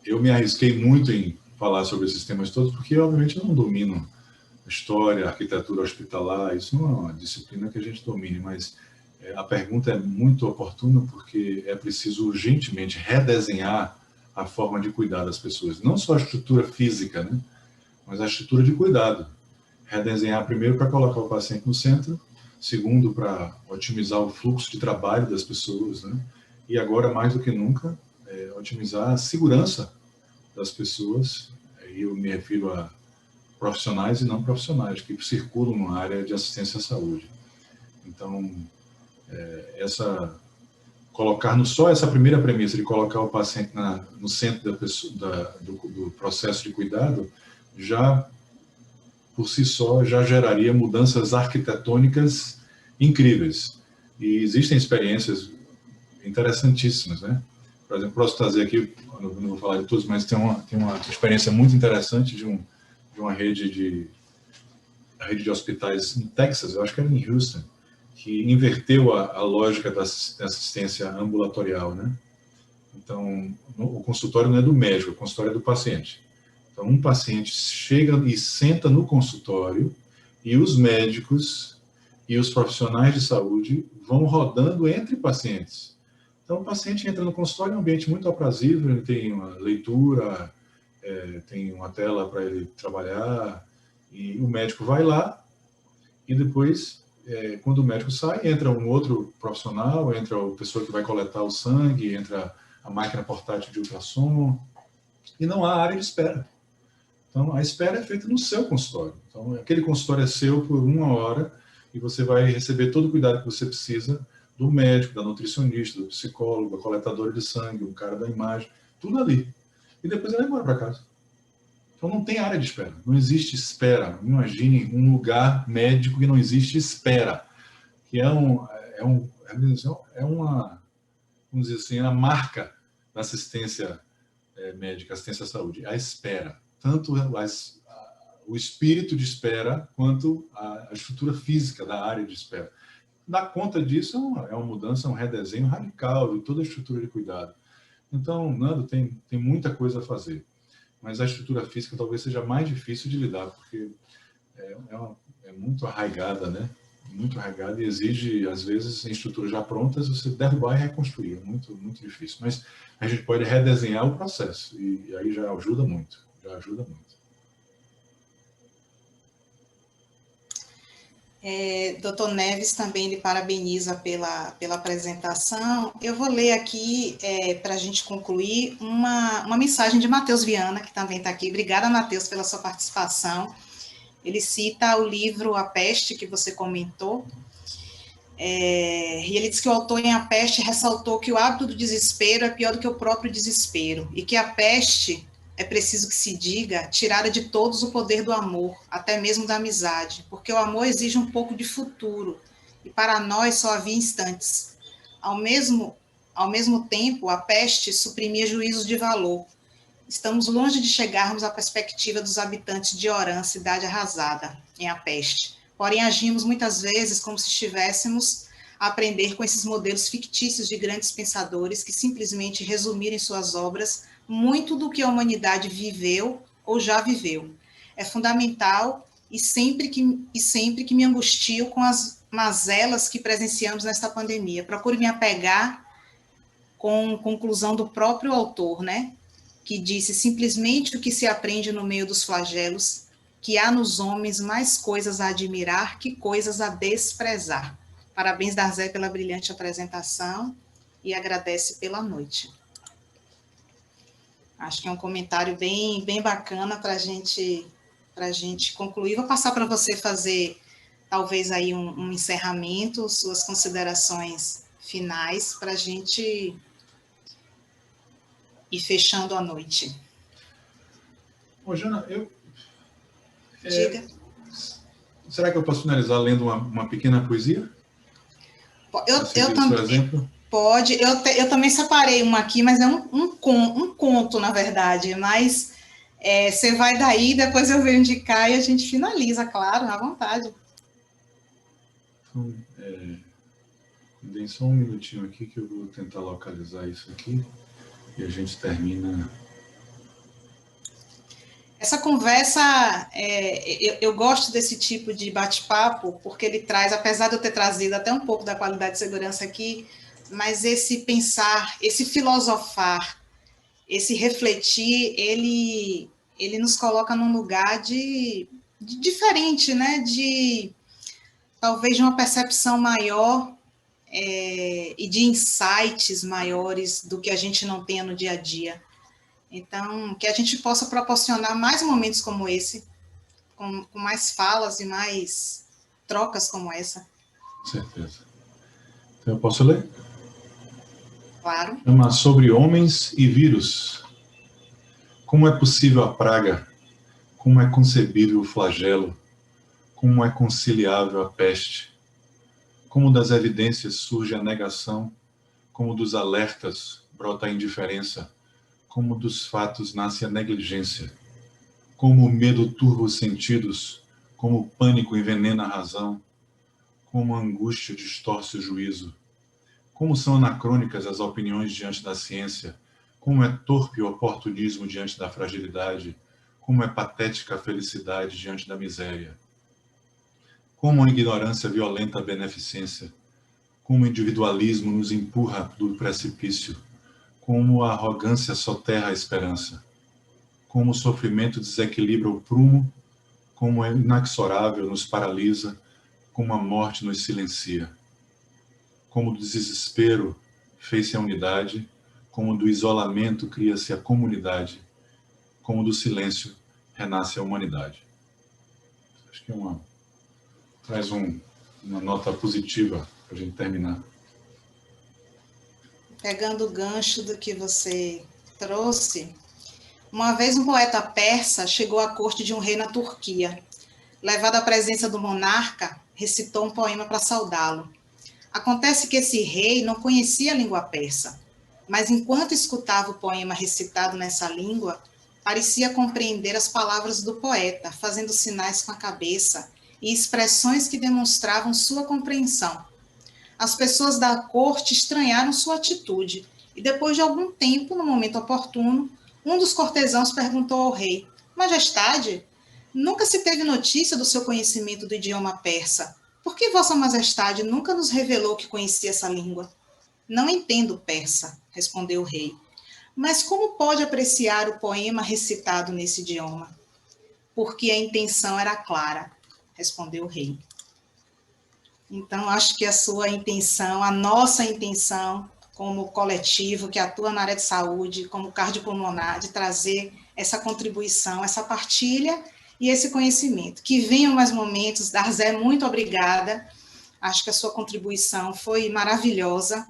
Eu me arrisquei muito em falar sobre esses temas todos, porque, obviamente, eu não domino história, arquitetura hospitalar, isso não é uma disciplina que a gente domine, mas a pergunta é muito oportuna porque é preciso urgentemente redesenhar a forma de cuidar das pessoas. Não só a estrutura física, né? Mas a estrutura de cuidado. Redesenhar primeiro para colocar o paciente no centro, segundo para otimizar o fluxo de trabalho das pessoas, né? E agora, mais do que nunca, otimizar a segurança das pessoas, e eu me refiro a profissionais e não profissionais que circulam na área de assistência à saúde. Então, colocar só essa primeira premissa de colocar o paciente no centro do processo de cuidado, já, por si só, já geraria mudanças arquitetônicas incríveis. E existem experiências interessantíssimas, né? Por exemplo, posso trazer aqui, não vou falar de todos, mas tem uma experiência muito interessante de uma rede de hospitais em Texas, eu acho que era em Houston, que inverteu a lógica da assistência ambulatorial, né? Então, o consultório não é do médico, o consultório é do paciente. Então, um paciente chega e senta no consultório e os médicos e os profissionais de saúde vão rodando entre pacientes. Então, o paciente entra no consultório em um ambiente muito aprazível, ele tem uma leitura, tem uma tela para ele trabalhar, e o médico vai lá, e depois, quando o médico sai, entra um outro profissional, entra a pessoa que vai coletar o sangue, entra a máquina portátil de ultrassom, e não há área de espera. Então, a espera é feita no seu consultório. Então, aquele consultório é seu por 1 hora, e você vai receber todo o cuidado que você precisa do médico, da nutricionista, do psicólogo, da coletadora de sangue, o cara da imagem, tudo ali. E depois ele vai embora para casa. Então não tem área de espera, não existe espera. Imagine um lugar médico que não existe espera, que é uma, vamos dizer assim, a marca da assistência médica, assistência à saúde, a espera. Tanto o espírito de espera quanto a estrutura física da área de espera. Dar conta disso é uma mudança, um redesenho radical de toda a estrutura de cuidado. Então, Nando, tem muita coisa a fazer, mas a estrutura física talvez seja mais difícil de lidar, porque é muito arraigada, né? muito regada e exige, às vezes, em estruturas já prontas, você derrubar e reconstruir. É muito, muito difícil. Mas a gente pode redesenhar o processo e aí já ajuda muito. Já ajuda muito. Dr. Neves também lhe parabeniza pela apresentação. Eu vou ler aqui, para a gente concluir, uma mensagem de Matheus Viana, que também está aqui. Obrigada, Matheus, pela sua participação. Ele cita o livro A Peste, que você comentou, e ele diz que o autor em A Peste ressaltou que o hábito do desespero é pior do que o próprio desespero, e que a peste, é preciso que se diga, tirara de todos o poder do amor, até mesmo da amizade, porque o amor exige um pouco de futuro, e para nós só havia instantes. Ao mesmo tempo, a peste suprimia juízos de valor. Estamos longe de chegarmos à perspectiva dos habitantes de Orã, cidade arrasada, em A Peste. Porém, agimos muitas vezes como se estivéssemos a aprender com esses modelos fictícios de grandes pensadores que simplesmente resumiram em suas obras muito do que a humanidade viveu ou já viveu. É fundamental e sempre que me angustio com as mazelas que presenciamos nesta pandemia. Procuro me apegar com a conclusão do próprio autor, né? Que disse simplesmente o que se aprende no meio dos flagelos, que há nos homens mais coisas a admirar que coisas a desprezar. Parabéns, Darzé, pela brilhante apresentação e agradece pela noite. Acho que é um comentário bem bacana para a gente concluir. Vou passar para você fazer, talvez, aí um encerramento, suas considerações finais, para a gente ir fechando a noite. Ô, Jana, Diga. Será que eu posso finalizar lendo uma pequena poesia? Eu também. Pode. Eu também separei uma aqui, mas é um conto, na verdade. Mas você vai daí, depois eu venho de cá e a gente finaliza, claro, à vontade. Então, dê só um minutinho aqui que eu vou tentar localizar isso aqui e a gente termina. Essa conversa, eu gosto desse tipo de bate-papo, porque ele traz, apesar de eu ter trazido até um pouco da qualidade de segurança aqui, mas esse pensar, esse filosofar, esse refletir, ele nos coloca num lugar de diferente, né? Talvez de uma percepção maior e de insights maiores do que a gente não tenha no dia a dia. Então, que a gente possa proporcionar mais momentos como esse, com mais falas e mais trocas como essa. Com certeza. Então, eu posso ler? Claro. Chama Sobre Homens e Vírus. Como é possível a praga? Como é concebível o flagelo? Como é conciliável a peste? Como das evidências surge a negação? Como dos alertas brota a indiferença? Como dos fatos nasce a negligência? Como o medo turva os sentidos? Como o pânico envenena a razão? Como a angústia distorce o juízo? Como são anacrônicas as opiniões diante da ciência? Como é torpe o oportunismo diante da fragilidade? Como é patética a felicidade diante da miséria? Como a ignorância violenta a beneficência? Como o individualismo nos empurra do precipício? Como a arrogância soterra a esperança? Como o sofrimento desequilibra o prumo? Como é inexorável nos paralisa? Como a morte nos silencia? Como do desespero fez-se a unidade, como do isolamento cria-se a comunidade, como do silêncio renasce a humanidade. Acho que traz uma nota positiva para a gente terminar. Pegando o gancho do que você trouxe, uma vez um poeta persa chegou à corte de um rei na Turquia. Levado à presença do monarca, recitou um poema para saudá-lo. Acontece que esse rei não conhecia a língua persa, mas enquanto escutava o poema recitado nessa língua, parecia compreender as palavras do poeta, fazendo sinais com a cabeça e expressões que demonstravam sua compreensão. As pessoas da corte estranharam sua atitude, e depois de algum tempo, no momento oportuno, um dos cortesãos perguntou ao rei: Majestade, nunca se teve notícia do seu conhecimento do idioma persa. por que Vossa Majestade nunca nos revelou que conhecia essa língua? Não entendo persa, respondeu o rei. Mas como pode apreciar o poema recitado nesse idioma? Porque a intenção era clara, respondeu o rei. Então, acho que a sua intenção, a nossa intenção, como coletivo que atua na área de saúde, como cardiopulmonar, de trazer essa contribuição, essa partilha e esse conhecimento. Que venham mais momentos. Darzé, muito obrigada. Acho que a sua contribuição foi maravilhosa.